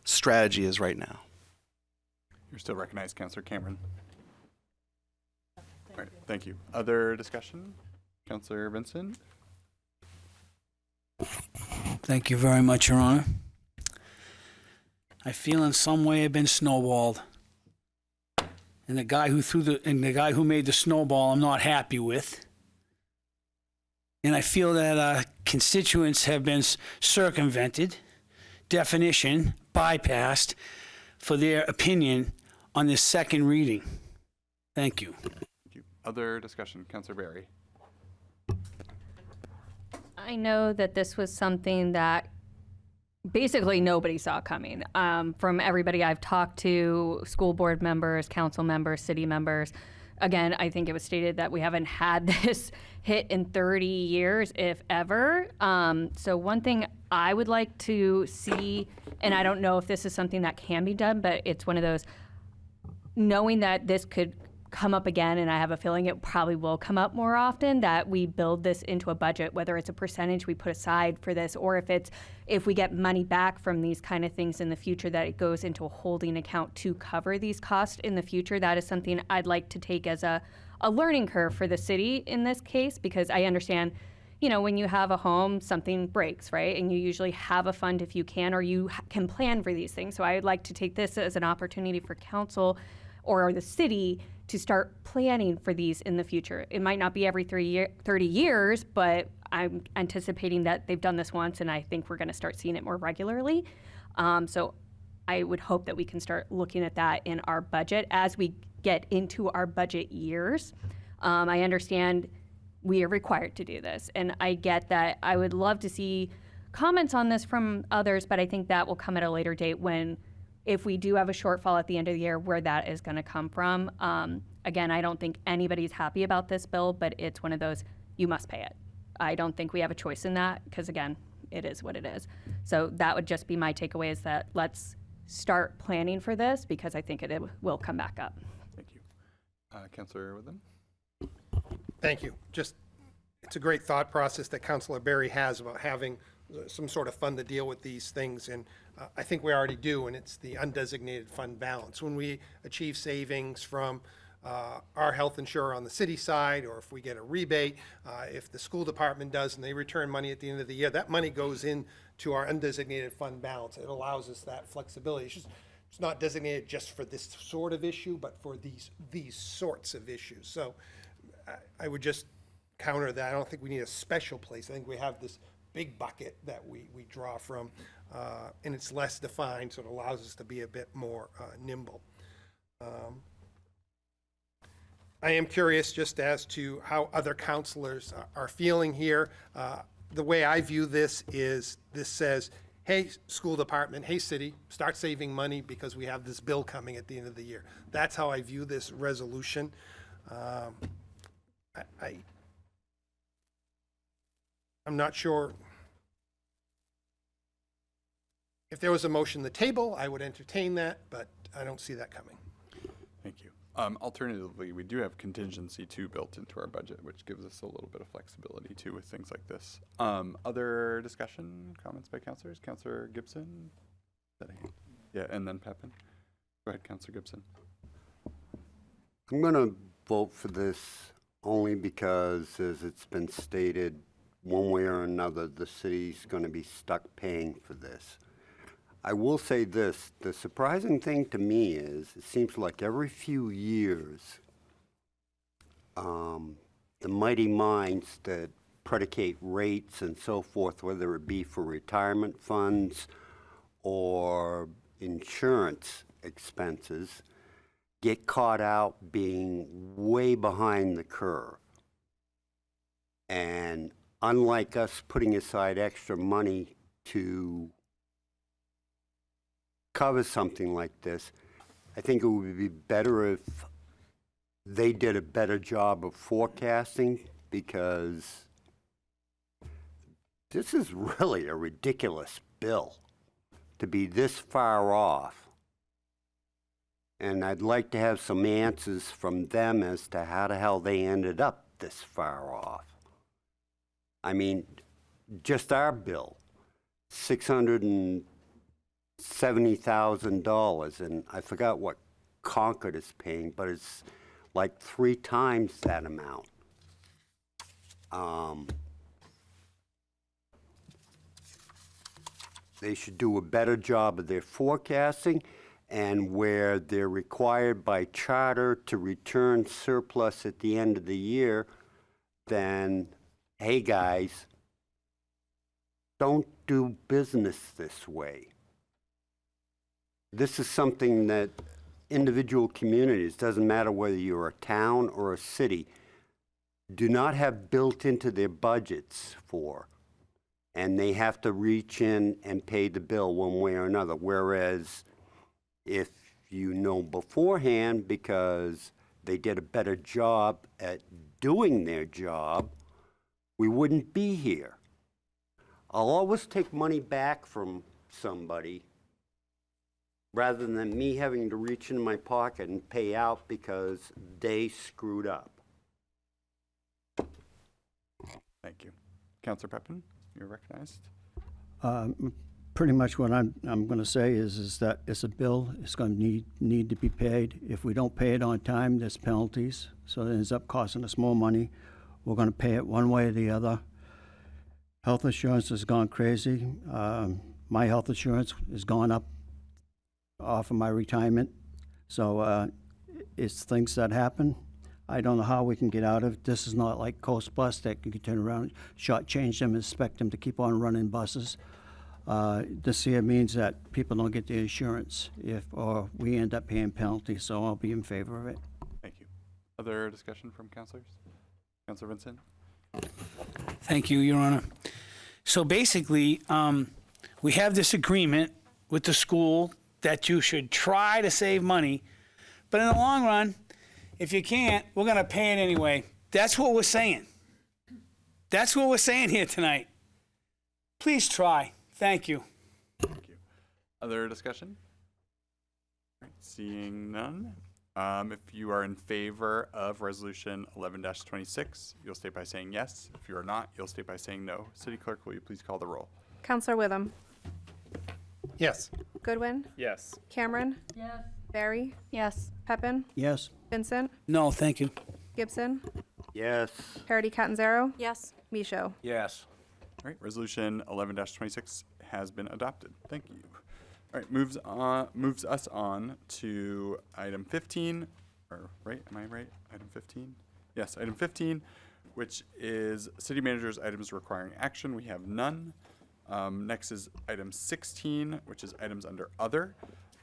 Speaker 9: strategy is right now.
Speaker 1: You're still recognized, Councillor Cameron. All right, thank you. Other discussion? Councillor Vincent?
Speaker 11: Thank you very much, Your Honor. I feel in some way I've been snowballed. And the guy who made the snowball I'm not happy with. And I feel that constituents have been circumvented, definition bypassed for their opinion on this second reading. Thank you.
Speaker 1: Thank you. Other discussion? Councillor Barry?
Speaker 4: I know that this was something that basically nobody saw coming. From everybody I've talked to, school board members, council members, city members. Again, I think it was stated that we haven't had this hit in 30 years, if ever. So one thing I would like to see, and I don't know if this is something that can be done, but it's one of those, knowing that this could come up again, and I have a feeling it probably will come up more often, that we build this into a budget, whether it's a percentage we put aside for this, or if we get money back from these kind of things in the future, that it goes into a holding account to cover these costs in the future. That is something I'd like to take as a learning curve for the city in this case, because I understand, when you have a home, something breaks, right? And you usually have a fund if you can, or you can plan for these things. So I'd like to take this as an opportunity for council or the city to start planning for these in the future. It might not be every 30 years, but I'm anticipating that they've done this once, and I think we're going to start seeing it more regularly. So I would hope that we can start looking at that in our budget as we get into our budget years. I understand we are required to do this, and I get that. I would love to see comments on this from others, but I think that will come at a later date when, if we do have a shortfall at the end of the year, where that is going to come from. Again, I don't think anybody's happy about this bill, but it's one of those, you must pay it. I don't think we have a choice in that, because again, it is what it is. So that would just be my takeaway, is that let's start planning for this, because I think it will come back up.
Speaker 1: Thank you. Councillor Witham?
Speaker 3: Thank you. It's a great thought process that Councillor Barry has about having some sort of fund to deal with these things, and I think we already do, and it's the undesignated fund balance. When we achieve savings from our health insurer on the city side, or if we get a rebate, if the school department does and they return money at the end of the year, that money goes into our undesignated fund balance. It allows us that flexibility. It's not designated just for this sort of issue, but for these sorts of issues. So I would just counter that. I don't think we need a special place. I think we have this big bucket that we draw from, and it's less defined, so it allows us to be a bit more nimble. I am curious just as to how other counselors are feeling here. The way I view this is, this says, hey, school department, hey, city, start saving money because we have this bill coming at the end of the year. That's how I view this resolution. I'm not sure. If there was a motion on the table, I would entertain that, but I don't see that coming.
Speaker 1: Thank you. Alternatively, we do have contingency too built into our budget, which gives us a little bit of flexibility too with things like this. Other discussion, comments by councilors? Councilor Gibson? Is that a hand? Yeah, and then Pepin. Go ahead, Councilor Gibson.
Speaker 13: I'm going to vote for this only because, as it's been stated, one way or another, the city's going to be stuck paying for this. I will say this, the surprising thing to me is, it seems like every few years, the mighty minds that predicate rates and so forth, whether it be for retirement funds or insurance expenses, get caught out being way behind the curve. And unlike us putting aside extra money to cover something like this, I think it would be better if they did a better job of forecasting, because this is really a ridiculous bill to be this far off. And I'd like to have some answers from them as to how the hell they ended up this far off. I mean, just our bill, $670,000, and I forgot what Concord is paying, but it's like 3 times that amount. They should do a better job of their forecasting, and where they're required by charter to return surplus at the end of the year, then, hey guys, don't do business this way. This is something that individual communities, doesn't matter whether you're a town or a city, do not have built into their budgets for. And they have to reach in and pay the bill one way or another. Whereas if you know beforehand, because they did a better job at doing their job, we wouldn't be here. I'll always take money back from somebody rather than me having to reach in my pocket and pay out because they screwed up.
Speaker 1: Thank you. Councilor Pepin, you're recognized.
Speaker 14: Pretty much what I'm going to say is that it's a bill. It's going to need to be paid. If we don't pay it on time, there's penalties. So it ends up costing us more money. We're going to pay it one way or the other. Health insurance has gone crazy. My health insurance has gone up off of my retirement. So it's things that happen. I don't know how we can get out of it. This is not like Coast Bus that you can turn around, shortchange them, and expect them to keep on running buses. This here means that people don't get the insurance or we end up paying penalties, so I'll be in favor of it.
Speaker 1: Thank you. Other discussion from councilors? Councilor Vincent?
Speaker 11: Thank you, Your Honor. So basically, we have this agreement with the school that you should try to save money, but in the long run, if you can't, we're going to pay it anyway. That's what we're saying. That's what we're saying here tonight. Please try. Thank you.
Speaker 1: Thank you. Other discussion? All right, seeing none. If you are in favor of Resolution 11-26, you'll state by saying yes. If you are not, you'll state by saying no. City Clerk, will you please call the roll?
Speaker 2: Counselor Witham.
Speaker 3: Yes.
Speaker 2: Goodwin.
Speaker 5: Yes.
Speaker 2: Cameron.
Speaker 12: Yes.
Speaker 2: Barry.
Speaker 4: Yes.
Speaker 2: Pepin.
Speaker 14: Yes.
Speaker 2: Vincent,
Speaker 11: No, thank you.
Speaker 2: Gibson,
Speaker 13: Yes.
Speaker 2: Parity Catanzaro,
Speaker 4: Yes.
Speaker 2: Micho.
Speaker 10: Yes.
Speaker 1: All right, resolution 11-26 has been adopted. Thank you. All right, moves us on to item 15, or right, am I right? Item 15? Yes, item 15, which is city manager's items requiring action. We have none. Next is item 16, which is items under other.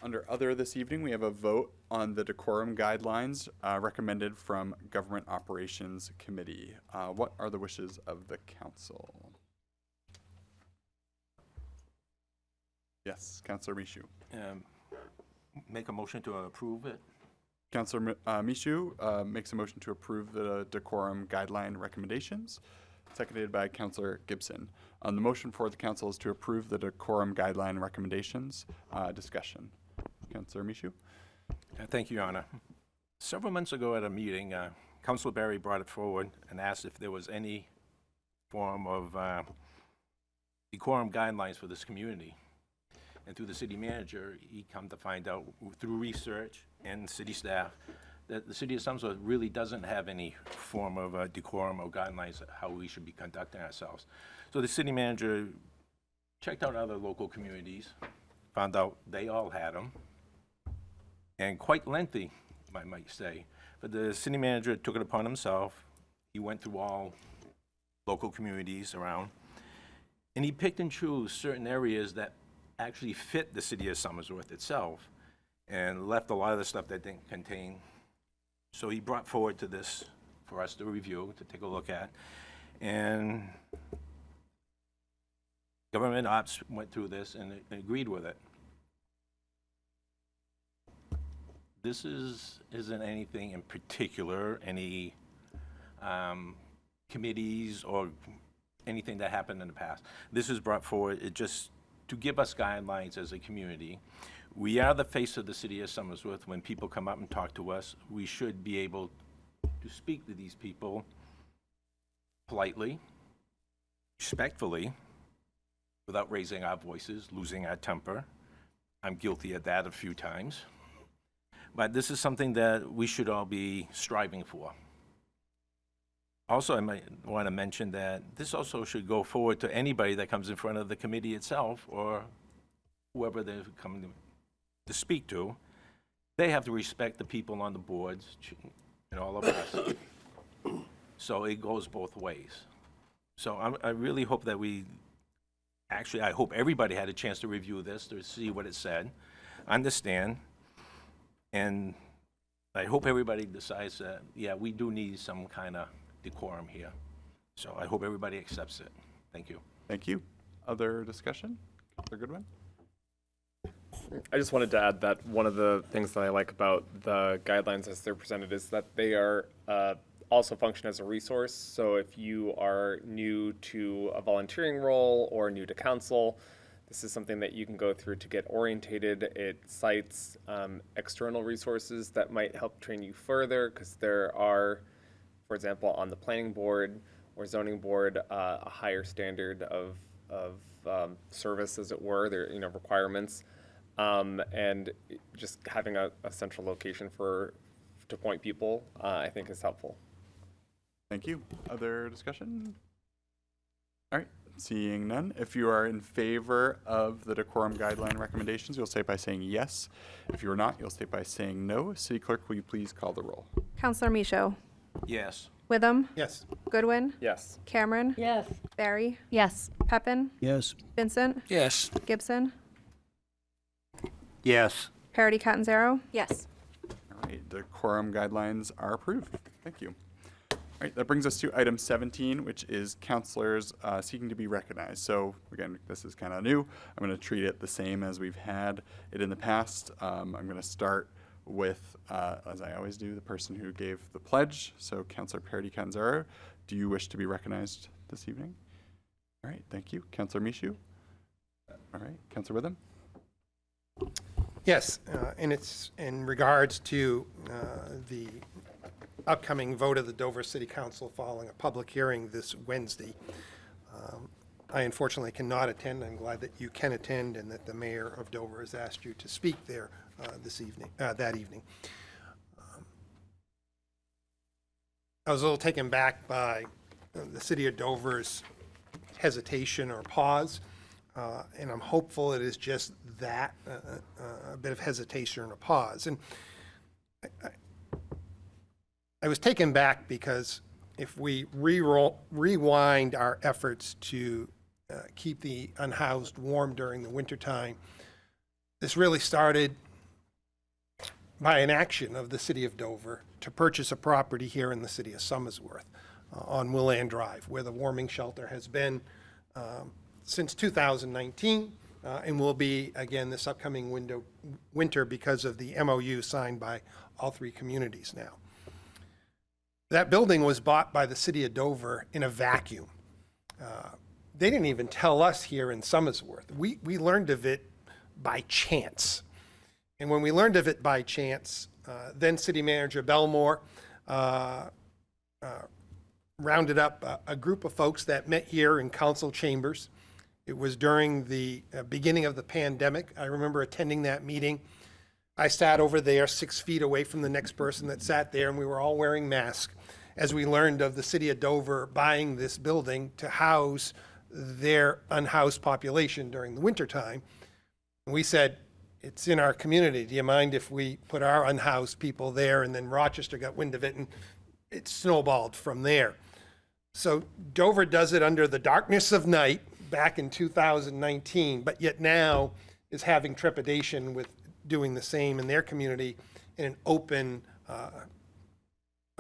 Speaker 1: Under other this evening, we have a vote on the decorum guidelines recommended from Government Operations Committee. What are the wishes of the council? Yes, Councilor Michoud.
Speaker 10: Make a motion to approve it.
Speaker 1: Councilor Michoud makes a motion to approve the decorum guideline recommendations, seconded by Councilor Gibson. The motion for the council is to approve the decorum guideline recommendations. Discussion. Councilor Michoud.
Speaker 10: Thank you, Your Honor. Several months ago at a meeting, Councilor Berry brought it forward and asked if there was any form of decorum guidelines for this community. And through the city manager, he come to find out through research and city staff that the city of Somersworth really doesn't have any form of decorum or guidelines of how we should be conducting ourselves. So the city manager checked out other local communities, found out they all had them, and quite lengthy, I might say. But the city manager took it upon himself. He went through all local communities around, and he picked and chose certain areas that actually fit the city of Somersworth itself and left a lot of the stuff that didn't contain. So he brought forward to this for us to review, to take a look at. And government ops went through this and agreed with it. This isn't anything in particular, any committees or anything that happened in the past. This is brought forward, it just to give us guidelines as a community. We are the face of the city of Somersworth. When people come up and talk to us, we should be able to speak to these people politely, respectfully, without raising our voices, losing our temper. I'm guilty of that a few times. But this is something that we should all be striving for. Also, I might want to mention that this also should go forward to anybody that comes in front of the committee itself or whoever they're coming to speak to. They have to respect the people on the boards and all of us. So it goes both ways. So I really hope that I hope everybody had a chance to review this, to see what it said, understand, and I hope everybody decides that, yeah, we do need some kind of decorum here. So I hope everybody accepts it. Thank you.
Speaker 1: Thank you. Other discussion? Councilor Goodwin?
Speaker 5: I just wanted to add that one of the things that I like about the guidelines as they're presented is that they are also function as a resource. So if you are new to a volunteering role or new to council, this is something that you can go through to get orientated. It cites external resources that might help train you further, because there are, for example, on the planning board or zoning board, a higher standard of service, as it were, their requirements, and just having a central location to point people, I think is helpful.
Speaker 1: Thank you. Other discussion? All right, seeing none. If you are in favor of the decorum guideline recommendations, you'll state by saying yes. If you are not, you'll state by saying no. City Clerk, will you please call the roll?
Speaker 2: Councilor Micho,
Speaker 10: Yes.
Speaker 2: Witham,
Speaker 3: Yes.
Speaker 2: Goodwin,
Speaker 5: Yes.
Speaker 2: Cameron,
Speaker 12: Yes.
Speaker 2: Barry,
Speaker 4: Yes.
Speaker 2: Peppin,
Speaker 14: Yes.
Speaker 2: Vincent,
Speaker 11: Yes.
Speaker 2: Gibson,
Speaker 13: Yes.
Speaker 2: Parity Catanzaro,
Speaker 4: Yes.
Speaker 1: All right, the quorum guidelines are approved. Thank you. All right, that brings us to item 17, which is counselors seeking to be recognized. So again, this is kind of new. I'm going to treat it the same as we've had it in the past. I'm going to start with, as I always do, the person who gave the pledge. So Councilor Parity Catanzaro, do you wish to be recognized this evening? All right, thank you. Councilor Michoud? All right, Councilor Witham?
Speaker 3: Yes, and it's in regards to the upcoming vote of the Dover City Council following a public hearing this Wednesday. I unfortunately cannot attend. I'm glad that you can attend and that the mayor of Dover has asked you to speak there that evening. I was a little taken back by the city of Dover's hesitation or pause, and I'm hopeful it is just that, a bit of hesitation or a pause. And I was taken back because if we rewind our efforts to keep the unhoused warm during the wintertime, this really started by an action of the city of Dover to purchase a property here in the city of Somersworth on Willand Drive, where the warming shelter has been since 2019 and will be again this upcoming winter because of the MOU signed by all three communities now. That building was bought by the city of Dover in a vacuum. They didn't even tell us here in Somersworth. We learned of it by chance. And when we learned of it by chance, then City Manager Belmore rounded up a group of folks that met here in council chambers. It was during the beginning of the pandemic. I remember attending that meeting. I sat over there 6 feet away from the next person that sat there, and we were all wearing masks as we learned of the city of Dover buying this building to house their unhoused population during the wintertime. And we said, it's in our community. Do you mind if we put our unhoused people there? And then Rochester got wind of it, and it snowballed from there. So Dover does it under the darkness of night back in 2019, but yet now is having trepidation with doing the same in their community in an open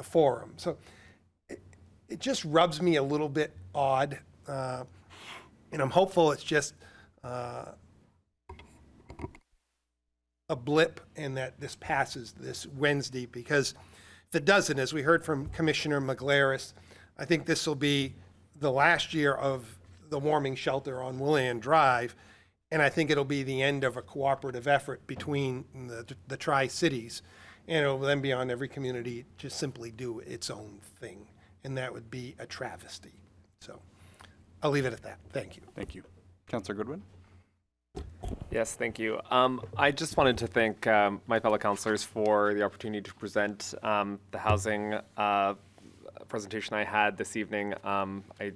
Speaker 3: forum. So it just rubs me a little bit odd, and I'm hopeful it's just a blip and that this passes this Wednesday, because if it doesn't, as we heard from Commissioner McGlaris, I think this will be the last year of the warming shelter on Willand Drive, and I think it'll be the end of a cooperative effort between the Tri-Cities, and it'll then be on every community to simply do its own thing, and that would be a travesty. So I'll leave it at that. Thank you.
Speaker 1: Thank you. Councilor Goodwin?
Speaker 5: Yes, thank you. I just wanted to thank my fellow councilors for the opportunity to present the housing presentation I had this evening. I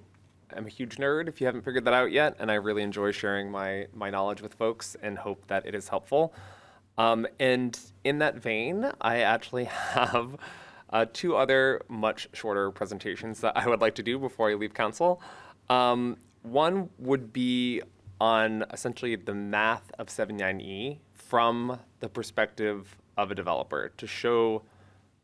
Speaker 5: am a huge nerd, if you haven't figured that out yet, and I really enjoy sharing my knowledge with folks and hope that it is helpful. And in that vein, I actually have two other much shorter presentations that I would like to do before I leave council. One would be on essentially the math of 79E from the perspective of a developer, to show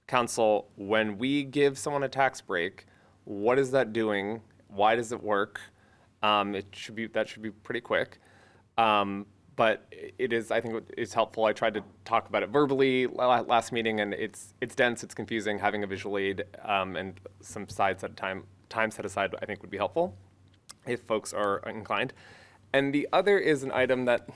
Speaker 5: council, when we give someone a tax break, what is that doing? Why does it work? That should be pretty quick. But it is, I think it's helpful. I tried to talk about it verbally last meeting, and it's dense, it's confusing. Having a visual aid and some slides at a time set aside, I think would be helpful if folks are inclined. And the other is an item that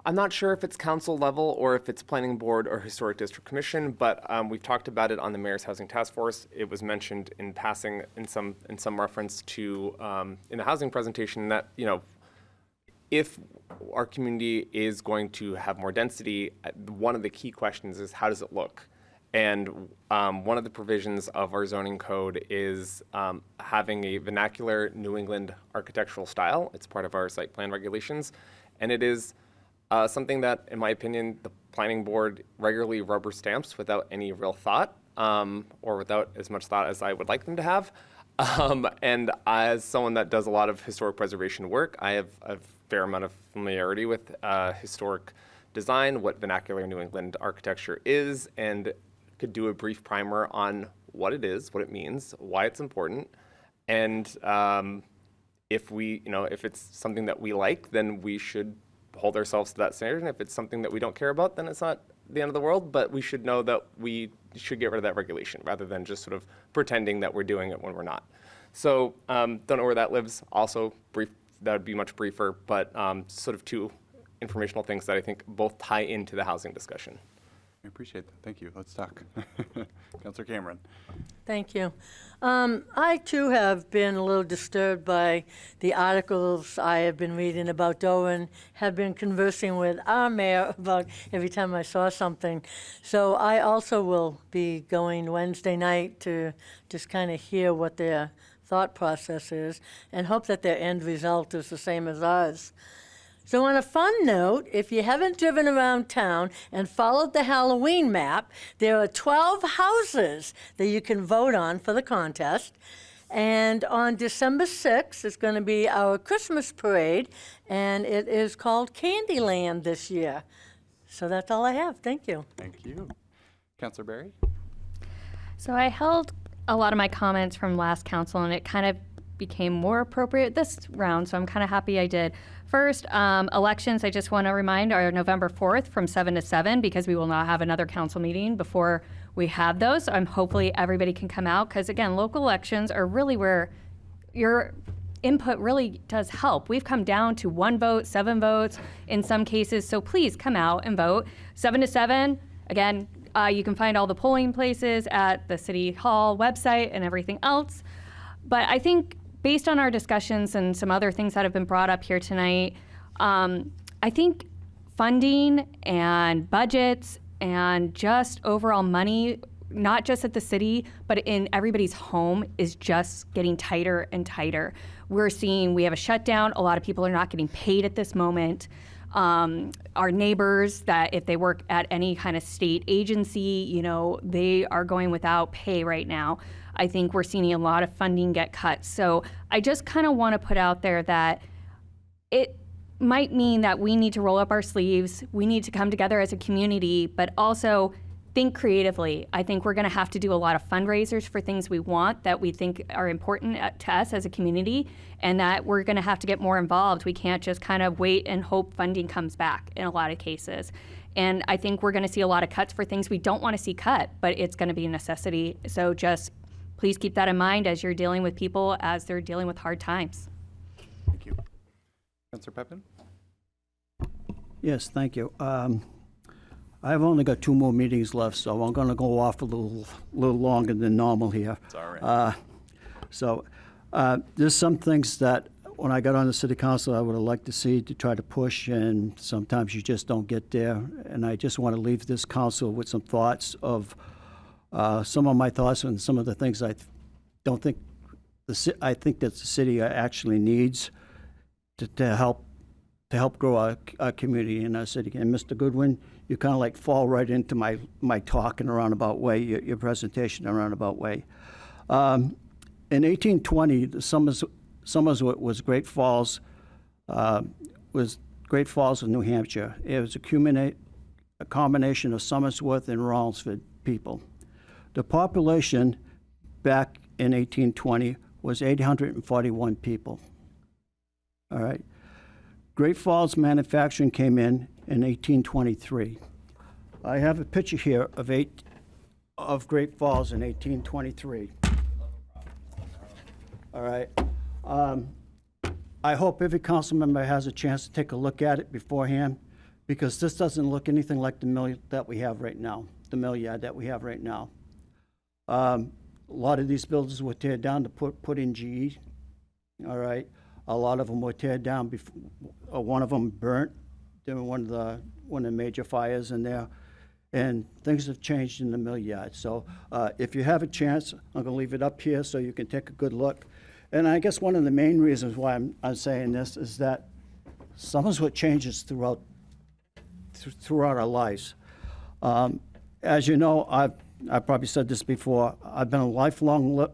Speaker 5: I'm not sure if it's council level or if it's planning board or historic district commission, but we've talked about it on the mayor's housing task force. It was mentioned in passing in some reference to in the housing presentation that, you know, if our community is going to have more density, one of the key questions is, how does it look? And one of the provisions of our zoning code is having a vernacular New England architectural style. It's part of our site plan regulations. And it is something that, in my opinion, the planning board regularly rubber stamps without any real thought, or without as much thought as I would like them to have. And as someone that does a lot of historic preservation work, I have a fair amount of familiarity with historic design, what vernacular New England architecture is, and could do a brief primer on what it is, what it means, why it's important, and if it's something that we like, then we should hold ourselves to that standard. And if it's something that we don't care about, then it's not the end of the world. But we should know that we should get rid of that regulation rather than just sort of pretending that we're doing it when we're not. So don't know where that lives. Also, brief. That would be much briefer, but sort of two informational things that I think both tie into the housing discussion.
Speaker 1: I appreciate that. Thank you. Let's talk. Councilor Cameron.
Speaker 12: Thank you. I too have been a little disturbed by the articles I have been reading about Dover and have been conversing with our mayor about every time I saw something. So I also will be going Wednesday night to just kind of hear what their thought process is and hope that their end result is the same as ours. So on a fun note, if you haven't driven around town and followed the Halloween map, there are 12 houses that you can vote on for the contest. And on December 6th is going to be our Christmas parade, and it is called Candyland this year. So that's all I have. Thank you.
Speaker 1: Thank you. Councilor Berry?
Speaker 15: So I held a lot of my comments from last council, and it kind of became more appropriate this round, so I'm kind of happy I did. First, elections, I just want to remind, are November 4th from 7 to 7 because we will not have another council meeting before we have those. So hopefully everybody can come out because, again, local elections are really where your input really does help. We've come down to 1 vote, 7 votes in some cases, so please come out and vote. 7 to 7, again, you can find all the polling places at the City Hall website and everything else. But I think based on our discussions and some other things that have been brought up here tonight, I think funding and budgets and just overall money, not just at the city, but in everybody's home, is just getting tighter and tighter. We're seeing we have a shutdown. A lot of people are not getting paid at this moment. Our neighbors that if they work at any kind of state agency, they are going without pay right now. I think we're seeing a lot of funding get cut. So I just kind of want to put out there that it might mean that we need to roll up our sleeves. We need to come together as a community, but also think creatively. I think we're going to have to do a lot of fundraisers for things we want that we think are important to us as a community, and that we're going to have to get more involved. We can't just kind of wait and hope funding comes back in a lot of cases. And I think we're going to see a lot of cuts for things we don't want to see cut, but it's going to be a necessity. So just please keep that in mind as you're dealing with people as they're dealing with hard times.
Speaker 1: Thank you. Councilor Pepin?
Speaker 14: Yes, thank you. I've only got 2 more meetings left, so I'm going to go off a little longer than normal here.
Speaker 1: It's all right.
Speaker 14: There's some things that when I got on the city council I would have liked to see to try to push, and sometimes you just don't get there. And I just want to leave this council with some thoughts of some of my thoughts and some of the things I think that the city actually needs to help grow our community in our city. And Mr. Goodwin, you kind of like fall right into my talk in a roundabout way, your presentation in a roundabout way. In 1820, the Somersworth was Great Falls, in New Hampshire. It was a combination of Somersworth and Rollinsford people. The population back in 1820 was 841 people. All right. Great Falls manufacturing came in 1823. I have a picture here of Great Falls in 1823. All right. I hope every council member has a chance to take a look at it beforehand, because this doesn't look anything like the mill that we have right now, the mill yard that we have right now. A lot of these buildings were teared down to put in GE. All right. A lot of them were teared down before. One of them burnt during one of the major fires in there, and things have changed in the mill yard. So if you have a chance, I'm going to leave it up here so you can take a good look. And I guess one of the main reasons why I'm saying this is that Somersworth changes throughout our lives. As you know, I've probably said this before. I've been a lifelong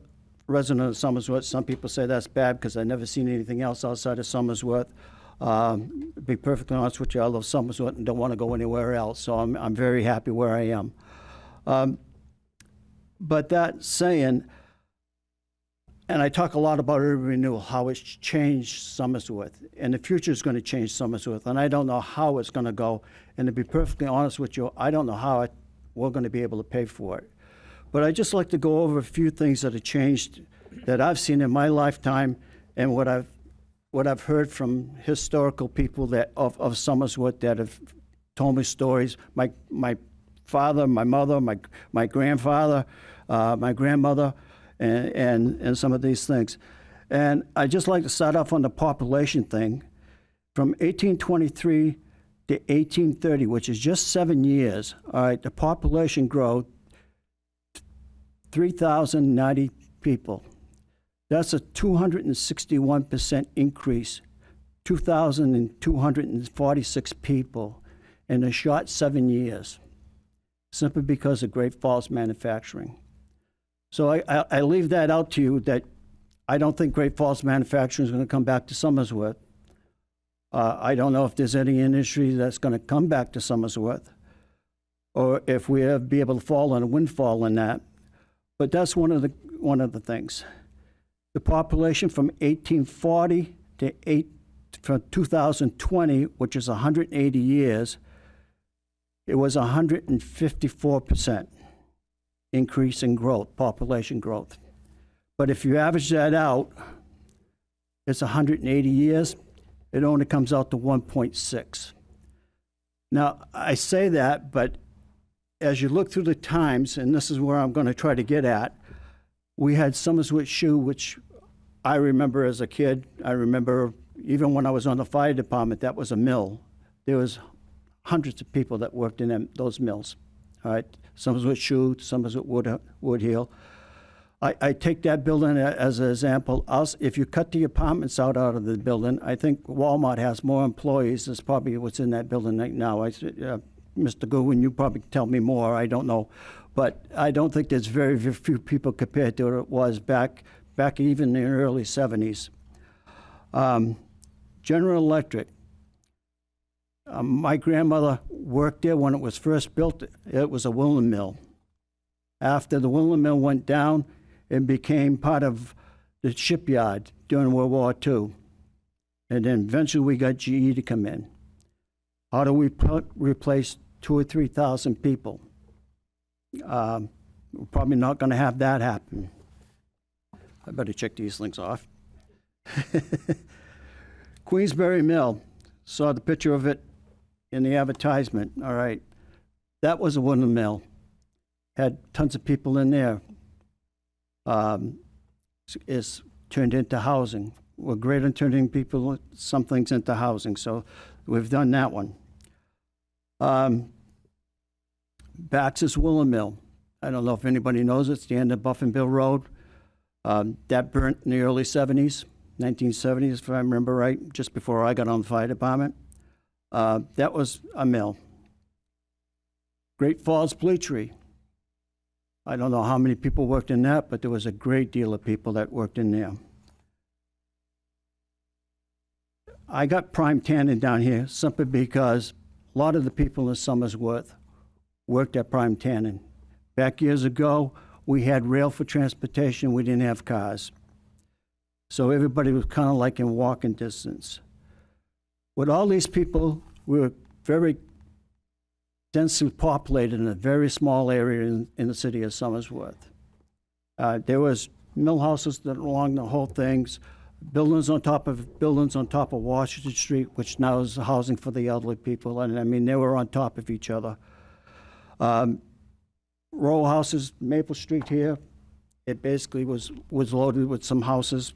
Speaker 14: resident of Somersworth. Some people say that's bad because I've never seen anything else outside of Somersworth. To be perfectly honest with you, I love Somersworth and don't want to go anywhere else. So I'm very happy where I am. But that saying, and I talk a lot about urban renewal, how it's changed Somersworth, and the future is going to change Somersworth, and I don't know how it's going to go. And to be perfectly honest with you, I don't know how we're going to be able to pay for it. But I'd just like to go over a few things that have changed that I've seen in my lifetime, and what I've heard from historical people of Somersworth that have told me stories. My father, my mother, my grandfather, my grandmother, and some of these things. And I'd just like to start off on the population thing. From 1823 to 1830, which is just 7 years, all right, the population grew 3,090 people. That's a 261% increase, 2,246 people in a short 7 years, simply because of Great Falls manufacturing. So I leave that out to you, that I don't think Great Falls manufacturing is going to come back to Somersworth. I don't know if there's any industry that's going to come back to Somersworth, or if we'll be able to fall on a windfall in that. But that's one of the things. The population from 1840 to 2020, which is 180 years, it was 154% increase in growth, population growth. But if you average that out, it's 180 years, it only comes out to 1.6. Now, I say that, but as you look through the times, and this is where I'm going to try to get at, we had Somersworth Shoe, which I remember as a kid. I remember even when I was on the fire department, that was a mill. There was hundreds of people that worked in those mills. All right, Somersworth Shoe, Somersworth Woodhill. I take that building as an example. If you cut the apartments out of the building, I think Walmart has more employees. That's probably what's in that building right now. Mr. Goodwin, you probably tell me more. I don't know. But I don't think there's very, very few people compared to what it was back even in the early 70s. General Electric. My grandmother worked there when it was first built. It was a woolen mill. After the woolen mill went down, it became part of the shipyard during World War II. And then eventually we got GE to come in. How do we replace 2,000 or 3,000 people? We're probably not going to have that happen. I better check these things off. Queensbury Mill, saw the picture of it in the advertisement. All right, that was a wooden mill. Had tons of people in there. It's turned into housing. We're great at turning people, some things into housing, so we've done that one. Baxter's Woolen Mill. I don't know if anybody knows it. It's the end of Buffinville Road. That burnt in the early 70s, 1970s, if I remember right, just before I got on the fire department. That was a mill. Great Falls Bleachery. I don't know how many people worked in that, but there was a great deal of people that worked in there. I got prime tanning down here simply because a lot of the people in Somersworth worked at prime tanning. Back years ago, we had rail for transportation. We didn't have cars. So everybody was kind of like in walking distance. With all these people, we were very densely populated in a very small area in the city of Somersworth. There was mill houses that along the whole things, buildings on top of Washington Street, which now is housing for the elderly people. And I mean, they were on top of each other. Row houses, Maple Street here, it basically was loaded with some houses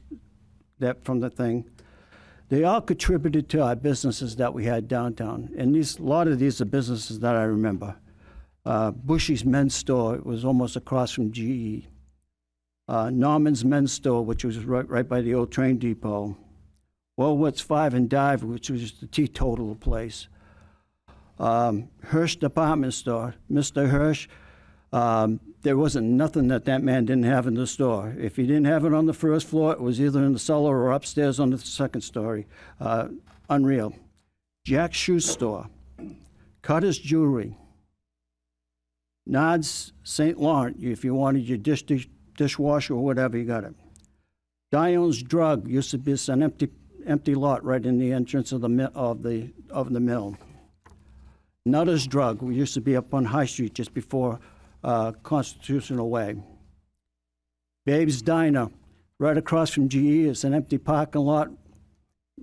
Speaker 14: that from the thing. They all contributed to our businesses that we had downtown. And a lot of these are businesses that I remember. Bushy's Men's Store, it was almost across from GE. Norman's Men's Store, which was right by the old train depot. Wellwood's Five and Dive, which was the teetotal place. Hirsch Department Store, Mr. Hirsch, there wasn't nothing that man didn't have in the store. If he didn't have it on the first floor, it was either in the cellar or upstairs on the second story. Unreal. Jack's Shoe Store, Cutter's Jewelry, Nod's St. Laurent, if you wanted your dishwasher or whatever, you got it. Dion's Drug used to be an empty lot right in the entrance of the mill. Nutter's Drug, we used to be up on High Street just before Constitutional Way. Babe's Diner, right across from GE. It's an empty parking lot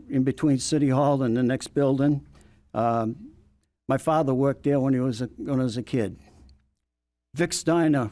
Speaker 14: in between City Hall and the next building. My father worked there when he was a kid. Vic's Diner,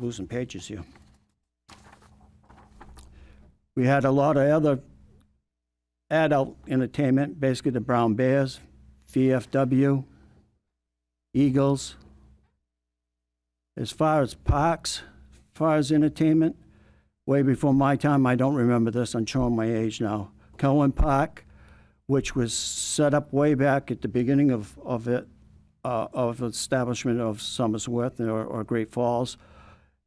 Speaker 14: losing pages here. We had a lot of other adult entertainment, basically the Brown Bears, VFW, Eagles. As far as parks, as far as entertainment, way before my time, I don't remember this, I'm showing my age now. Cohen Park, which was set up way back at the beginning of establishment of Somersworth or Great Falls.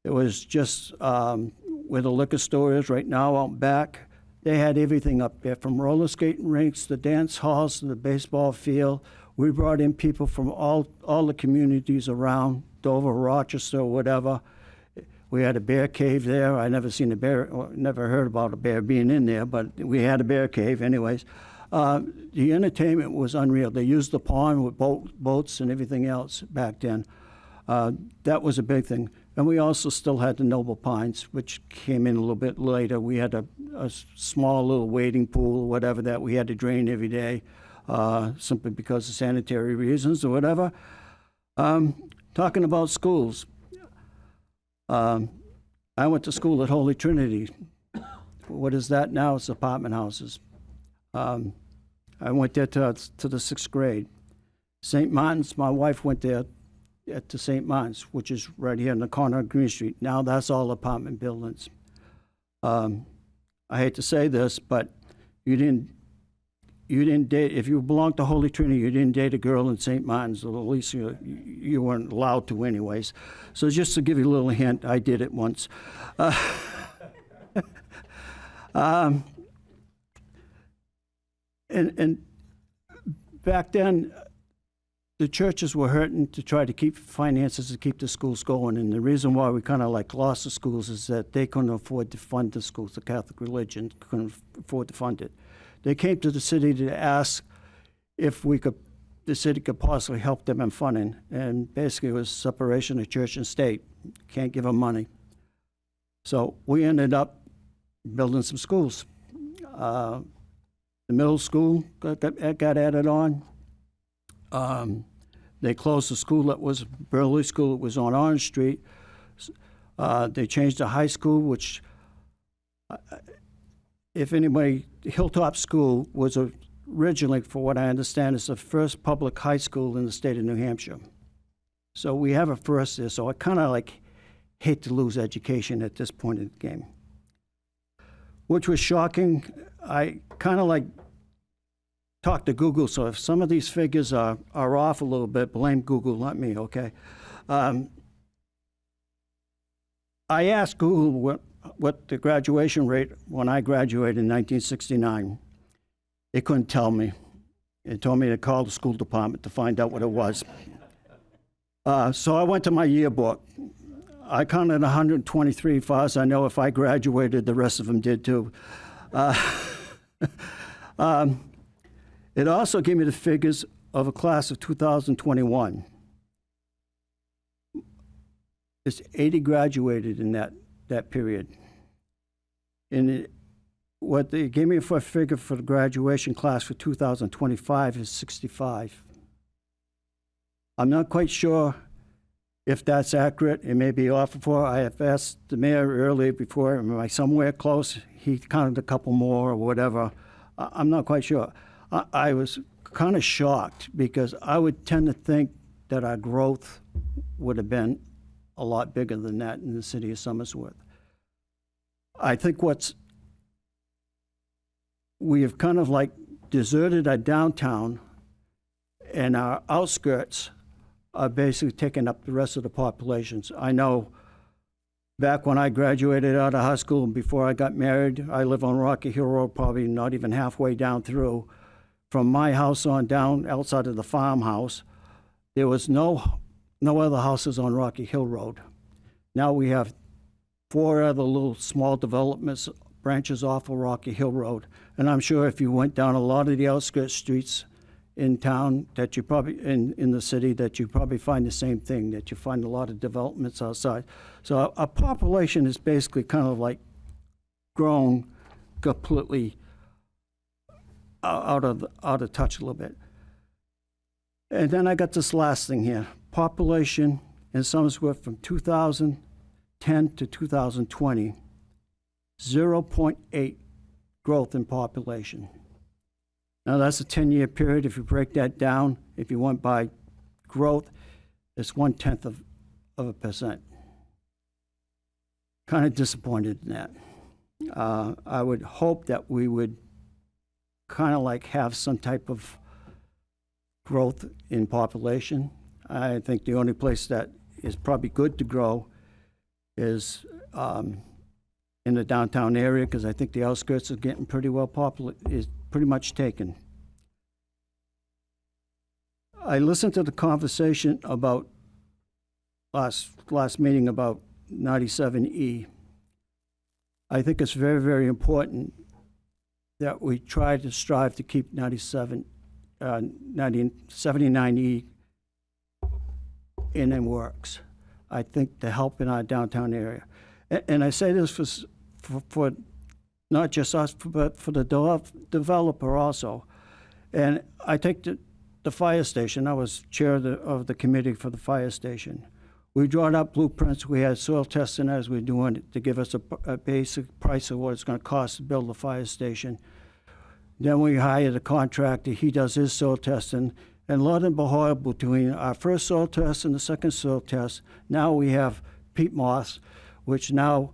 Speaker 14: It was just where the liquor store is right now out back. They had everything up there, from roller skating rinks, the dance halls, to the baseball field. We brought in people from all the communities around, Dover, Rochester, whatever. We had a bear cave there. I never seen a bear, or never heard about a bear being in there, but we had a bear cave anyways. The entertainment was unreal. They used the pond with boats and everything else back then. That was a big thing. And we also still had the Noble Pines, which came in a little bit later. We had a small little wading pool or whatever that we had to drain every day, simply because of sanitary reasons or whatever. Talking about schools, I went to school at Holy Trinity. What is that now? It's apartment houses. I went there to the 6th grade. St. Martin's, my wife went there to St. Martin's, which is right here in the corner of Green Street. Now that's all apartment buildings. I hate to say this, but you didn't date, if you belonged to Holy Trinity, you didn't date a girl in St. Martin's, or at least you weren't allowed to anyways. So just to give you a little hint, I did it once. And back then, the churches were hurting to try to keep finances to keep the schools going. And the reason why we kind of like lost the schools is that they couldn't afford to fund the schools. The Catholic religion couldn't afford to fund it. They came to the city to ask if the city could possibly help them in funding. And basically it was separation of church and state. Can't give them money. So we ended up building some schools. The middle school got added on. They closed the school that was Burley School. It was on Orange Street. They changed the high school, which, if anybody, Hilltop School was originally, for what I understand, is the first public high school in the state of New Hampshire. So we have a first there. So I kind of like hate to lose education at this point in the game. Which was shocking. I kind of like talked to Google, so if some of these figures are off a little bit, blame Google, not me, okay? I asked Google what the graduation rate when I graduated in 1969. It couldn't tell me. It told me to call the school department to find out what it was. So I went to my yearbook. I counted 123 as far as I know. If I graduated, the rest of them did too. It also gave me the figures of a class of 2021. It's 80 graduated in that period. And what they gave me for a figure for the graduation class for 2025 is 65. I'm not quite sure if that's accurate. It may be off before. I have asked the mayor earlier before, am I somewhere close? He counted a couple more or whatever. I'm not quite sure. I was kind of shocked because I would tend to think that our growth would have been a lot bigger than that in the city of Somersworth. I think we have kind of like deserted our downtown, and our outskirts are basically taking up the rest of the populations. I know back when I graduated out of high school and before I got married, I live on Rocky Hill Road, probably not even halfway down through. From my house on down outside of the farmhouse, there was no other houses on Rocky Hill Road. Now we have 4 other little small developments, branches off of Rocky Hill Road. And I'm sure if you went down a lot of the outskirts streets in town, that you probably, in the city, that you probably find the same thing, that you find a lot of developments outside. So our population is basically kind of like grown completely out of touch a little bit. And then I got this last thing here. Population in Somersworth from 2000 2010 to 2020, 0.8 growth in population. Now, that's a 10-year period. If you break that down, if you went by growth, it's 1/10 of a percent. Kind of disappointed in that. I would hope that we would kind of like have some type of growth in population. I think the only place that is probably good to grow is in the downtown area, because I think the outskirts are getting pretty well is pretty much taken. I listened to the conversation about last meeting about 97E. I think it's very, very important that we try to strive to keep 79E in works. I think to help in our downtown area. And I say this for not just us, but for the developer also. And I take the fire station. I was chair of the committee for the fire station. We drawn up blueprints. We had soil testing as we were doing it to give us a basic price of what it's going to cost to build the fire station. Then we hired a contractor. He does his soil testing. And lo and behold, between our first soil test and the second soil test, now we have peat moss, which now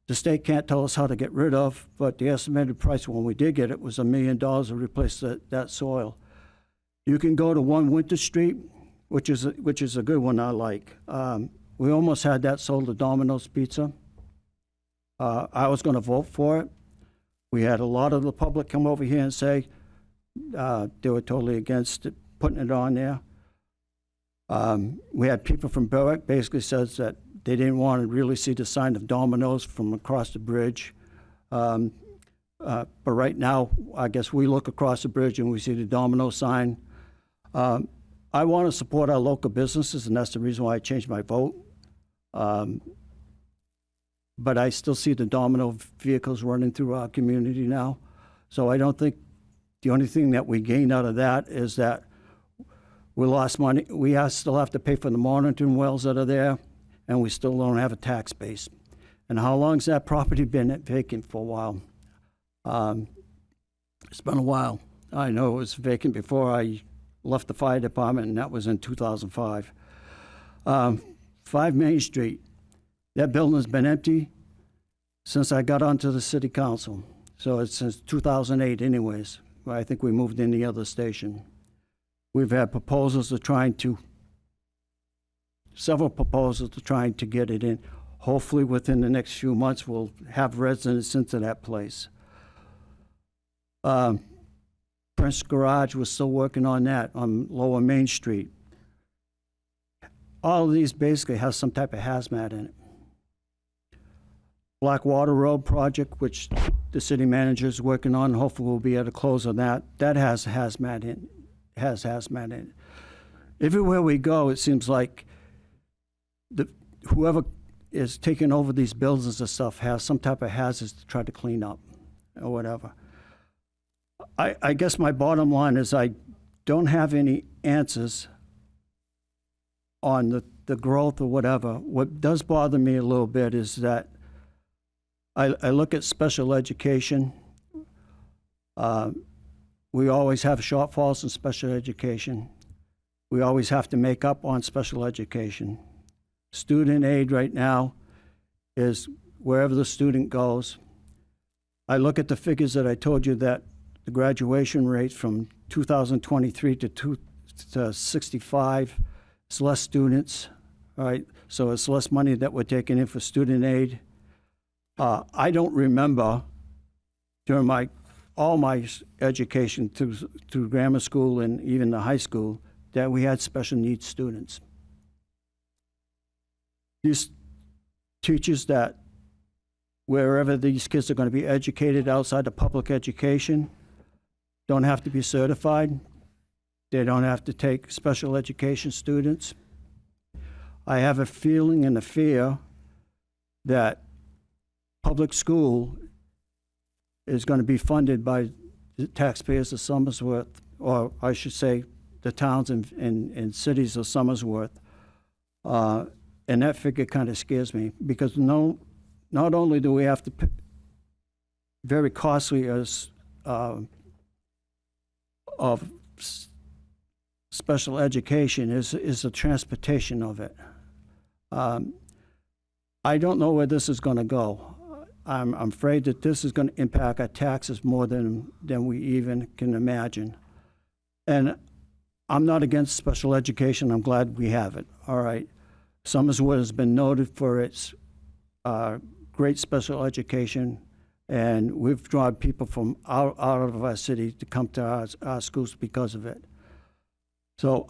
Speaker 14: the state can't tell us how to get rid of, but the estimated price when we did get it was $1 million to replace that soil. You can go to 1 Winter Street, which is a good one I like. We almost had that sold to Domino's Pizza. I was going to vote for it. We had a lot of the public come over here and say they were totally against it, putting it on there. We had people from Berwick basically says that they didn't want to really see the sign of Domino's from across the bridge. But right now, I guess we look across the bridge and we see the Domino's sign. I want to support our local businesses, and that's the reason why I changed my vote. But I still see the Domino vehicles running through our community now. So I don't think the only thing that we gained out of that is that we lost money. We still have to pay for the monitoring wells that are there, and we still don't have a tax base. And how long's that property been vacant for a while? It's been a while. I know it was vacant before I left the fire department, and that was in 2005. 5 Main Street. That building's been empty since I got onto the city council. So it's since 2008 anyways, where I think we moved in the other station. We've had several proposals to trying to get it in. Hopefully within the next few months, we'll have residents into that place. Prince Garage, we're still working on that on Lower Main Street. All of these basically have some type of hazmat in it. Blackwater Road project, which the city manager is working on, hopefully we'll be able to close on that. That has hazmat in it. Everywhere we go, it seems like whoever is taking over these buildings and stuff has some type of hazards to try to clean up or whatever. I guess my bottom line is I don't have any answers on the growth or whatever. What does bother me a little bit is that I look at special education. We always have shortfalls in special education. We always have to make up on special education. Student aid right now is wherever the student goes. I look at the figures that I told you that the graduation rate from 2023 to 65, it's less students, all right? So it's less money that we're taking in for student aid. I don't remember during all my education through grammar school and even the high school that we had special needs students. These teachers that wherever these kids are going to be educated outside of public education don't have to be certified. They don't have to take special education students. I have a feeling and a fear that public school is going to be funded by the taxpayers of Somersworth, or I should say the towns and cities of Somersworth. And And that figure kind of scares me, because not only do we have to pay very costly as of special education is the transportation of it. I don't know where this is going to go. I'm afraid that this is going to impact our taxes more than we even can imagine. And I'm not against special education. I'm glad we have it. All right. Somersworth has been noted for its great special education, and we've drawn people from out of our city to come to our schools because of it. So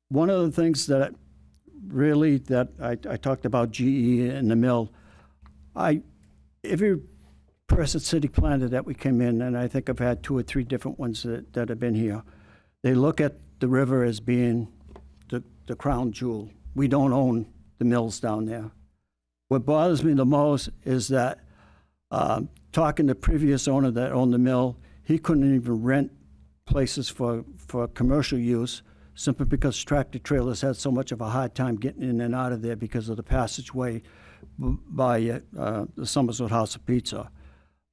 Speaker 14: one of the things that really that I talked about GE and the mill, every person, city planner that we came in, and I think I've had 2 or 3 different ones that have been here, they look at the river as being the crown jewel. We don't own the mills down there. What bothers me the most is that talking to the previous owner that owned the mill, he couldn't even rent places for commercial use simply because tractor trailers had so much of a hard time getting in and out of there because of the passageway by the Somersworth House of Pizza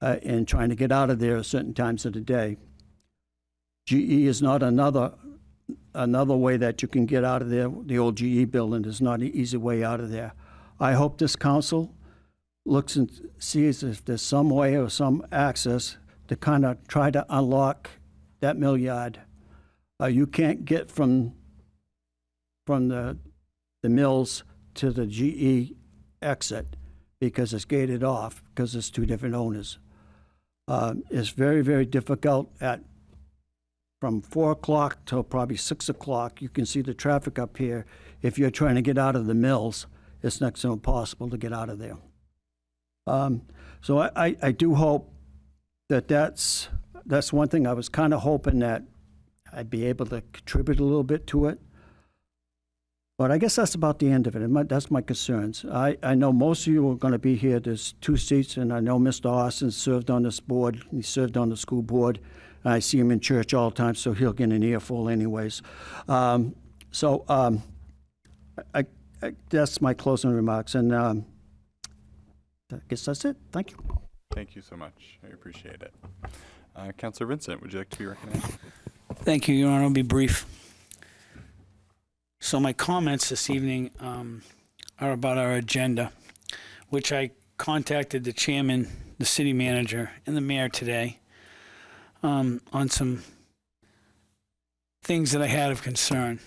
Speaker 14: and trying to get out of there at certain times of the day. GE is not another way that you can get out of there. The old GE building is not an easy way out of there. I hope this council looks and sees if there's some way or some access to kind of try to unlock that mill yard. You can't get from the mills to the GE exit because it's gated off because it's 2 different owners. It's very, very difficult from 4 o'clock till probably 6 o'clock. You can see the traffic up here. If you're trying to get out of the mills, it's next to impossible to get out of there. So I do hope that's one thing. I was kind of hoping that I'd be able to contribute a little bit to it. But I guess that's about the end of it. That's my concerns. I know most of you are going to be here. There's 2 seats, and I know Mr. Austin served on this board. He served on the school board. I see him in church all the time, so he'll get an earful anyways. I that's my closing remarks, and I guess that's it. Thank you.
Speaker 1: Thank you so much. I appreciate it. Councilor Vincent, would you like to be recognized?
Speaker 11: Thank you, Your Honor. I'll be brief. So my comments this evening are about our agenda, which I contacted the chairman, the city manager, and the mayor today on some things that I had of concern.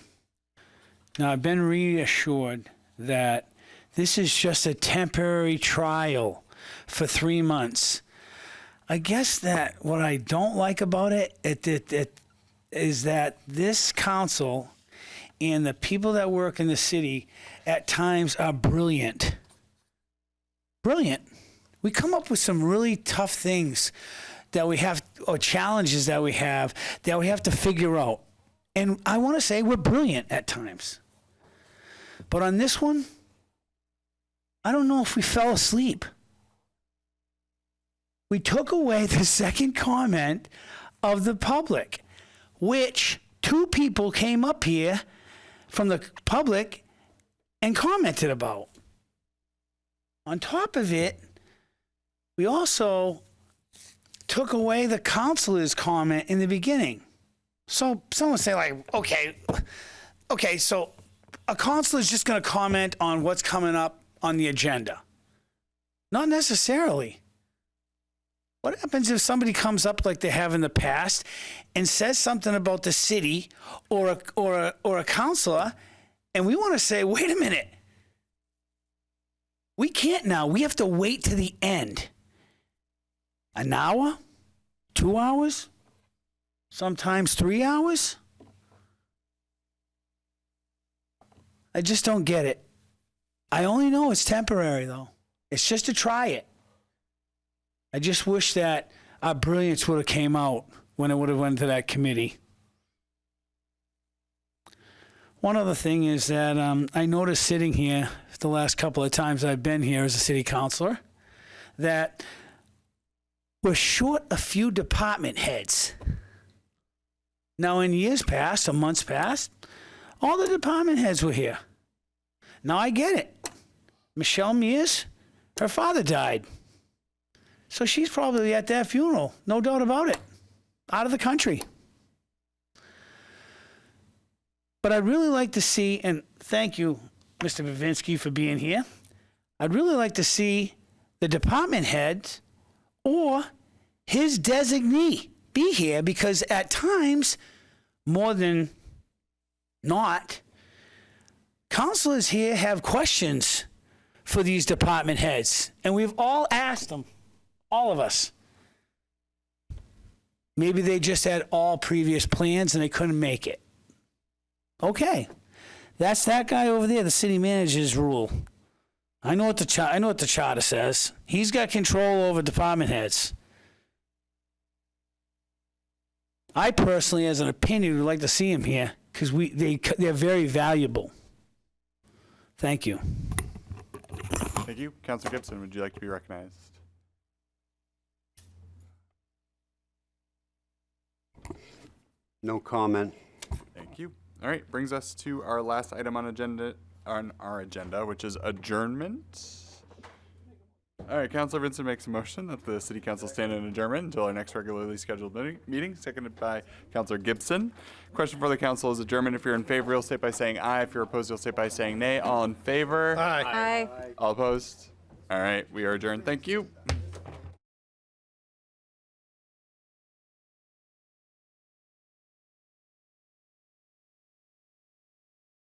Speaker 11: Now, I've been reassured that this is just a temporary trial for 3 months. I guess that what I don't like about it is that this council and the people that work in the city at times are brilliant. Brilliant. We come up with some really tough things that we have, or challenges that we have to figure out. And I want to say we're brilliant at times. But on this one, I don't know if we fell asleep. We took away the second comment of the public, which 2 people came up here from the public and commented about. On top of it, we also took away the counselor's comment in the beginning. So someone say like, okay, so a counselor is just going to comment on what's coming up on the agenda. Not necessarily. What happens if somebody comes up like they have in the past and says something about the city or a counselor, and we want to say, wait a minute. We can't now. We have to wait to the end. An hour? 2 hours? Sometimes 3 hours? I just don't get it. I only know it's temporary, though. It's just to try it. I just wish that our brilliance would have came out when it would have went to that committee. One other thing is that I noticed sitting here the last couple of times I've been here as a city councilor that we're short a few department heads. Now, in years past or months past, all the department heads were here. Now I get it. Michelle Mears, her father died. So she's probably at that funeral, no doubt about it, out of the country. But I'd really like to see, and thank you, Mr. Bavinsky, for being here. I'd really like to see the department heads or his designee be here, because at times, more than not, counselors here have questions for these department heads, and we've all asked them, all of us. Maybe they just had all previous plans and they couldn't make it. Okay, that's that guy over there, the city manager's rule. I know what the charter says. He's got control over department heads. I personally, as an opinion, would like to see him here because they're very valuable. Thank you.
Speaker 1: Thank you. Councilor Gibson, would you like to be recognized?
Speaker 13: No comment.
Speaker 1: Thank you. All right, brings us to our last item on our agenda, which is adjournment. All right, Councilor Vincent makes a motion that the City Council stand in adjournment until our next regularly scheduled meeting, seconded by Councilor Gibson. Question for the council is adjournment. If you're in favor, you'll state by saying aye. If you're opposed, you'll state by saying nay. All in favor?
Speaker 3: Aye.
Speaker 2: Aye.
Speaker 1: All opposed? All right, we are adjourned. Thank you.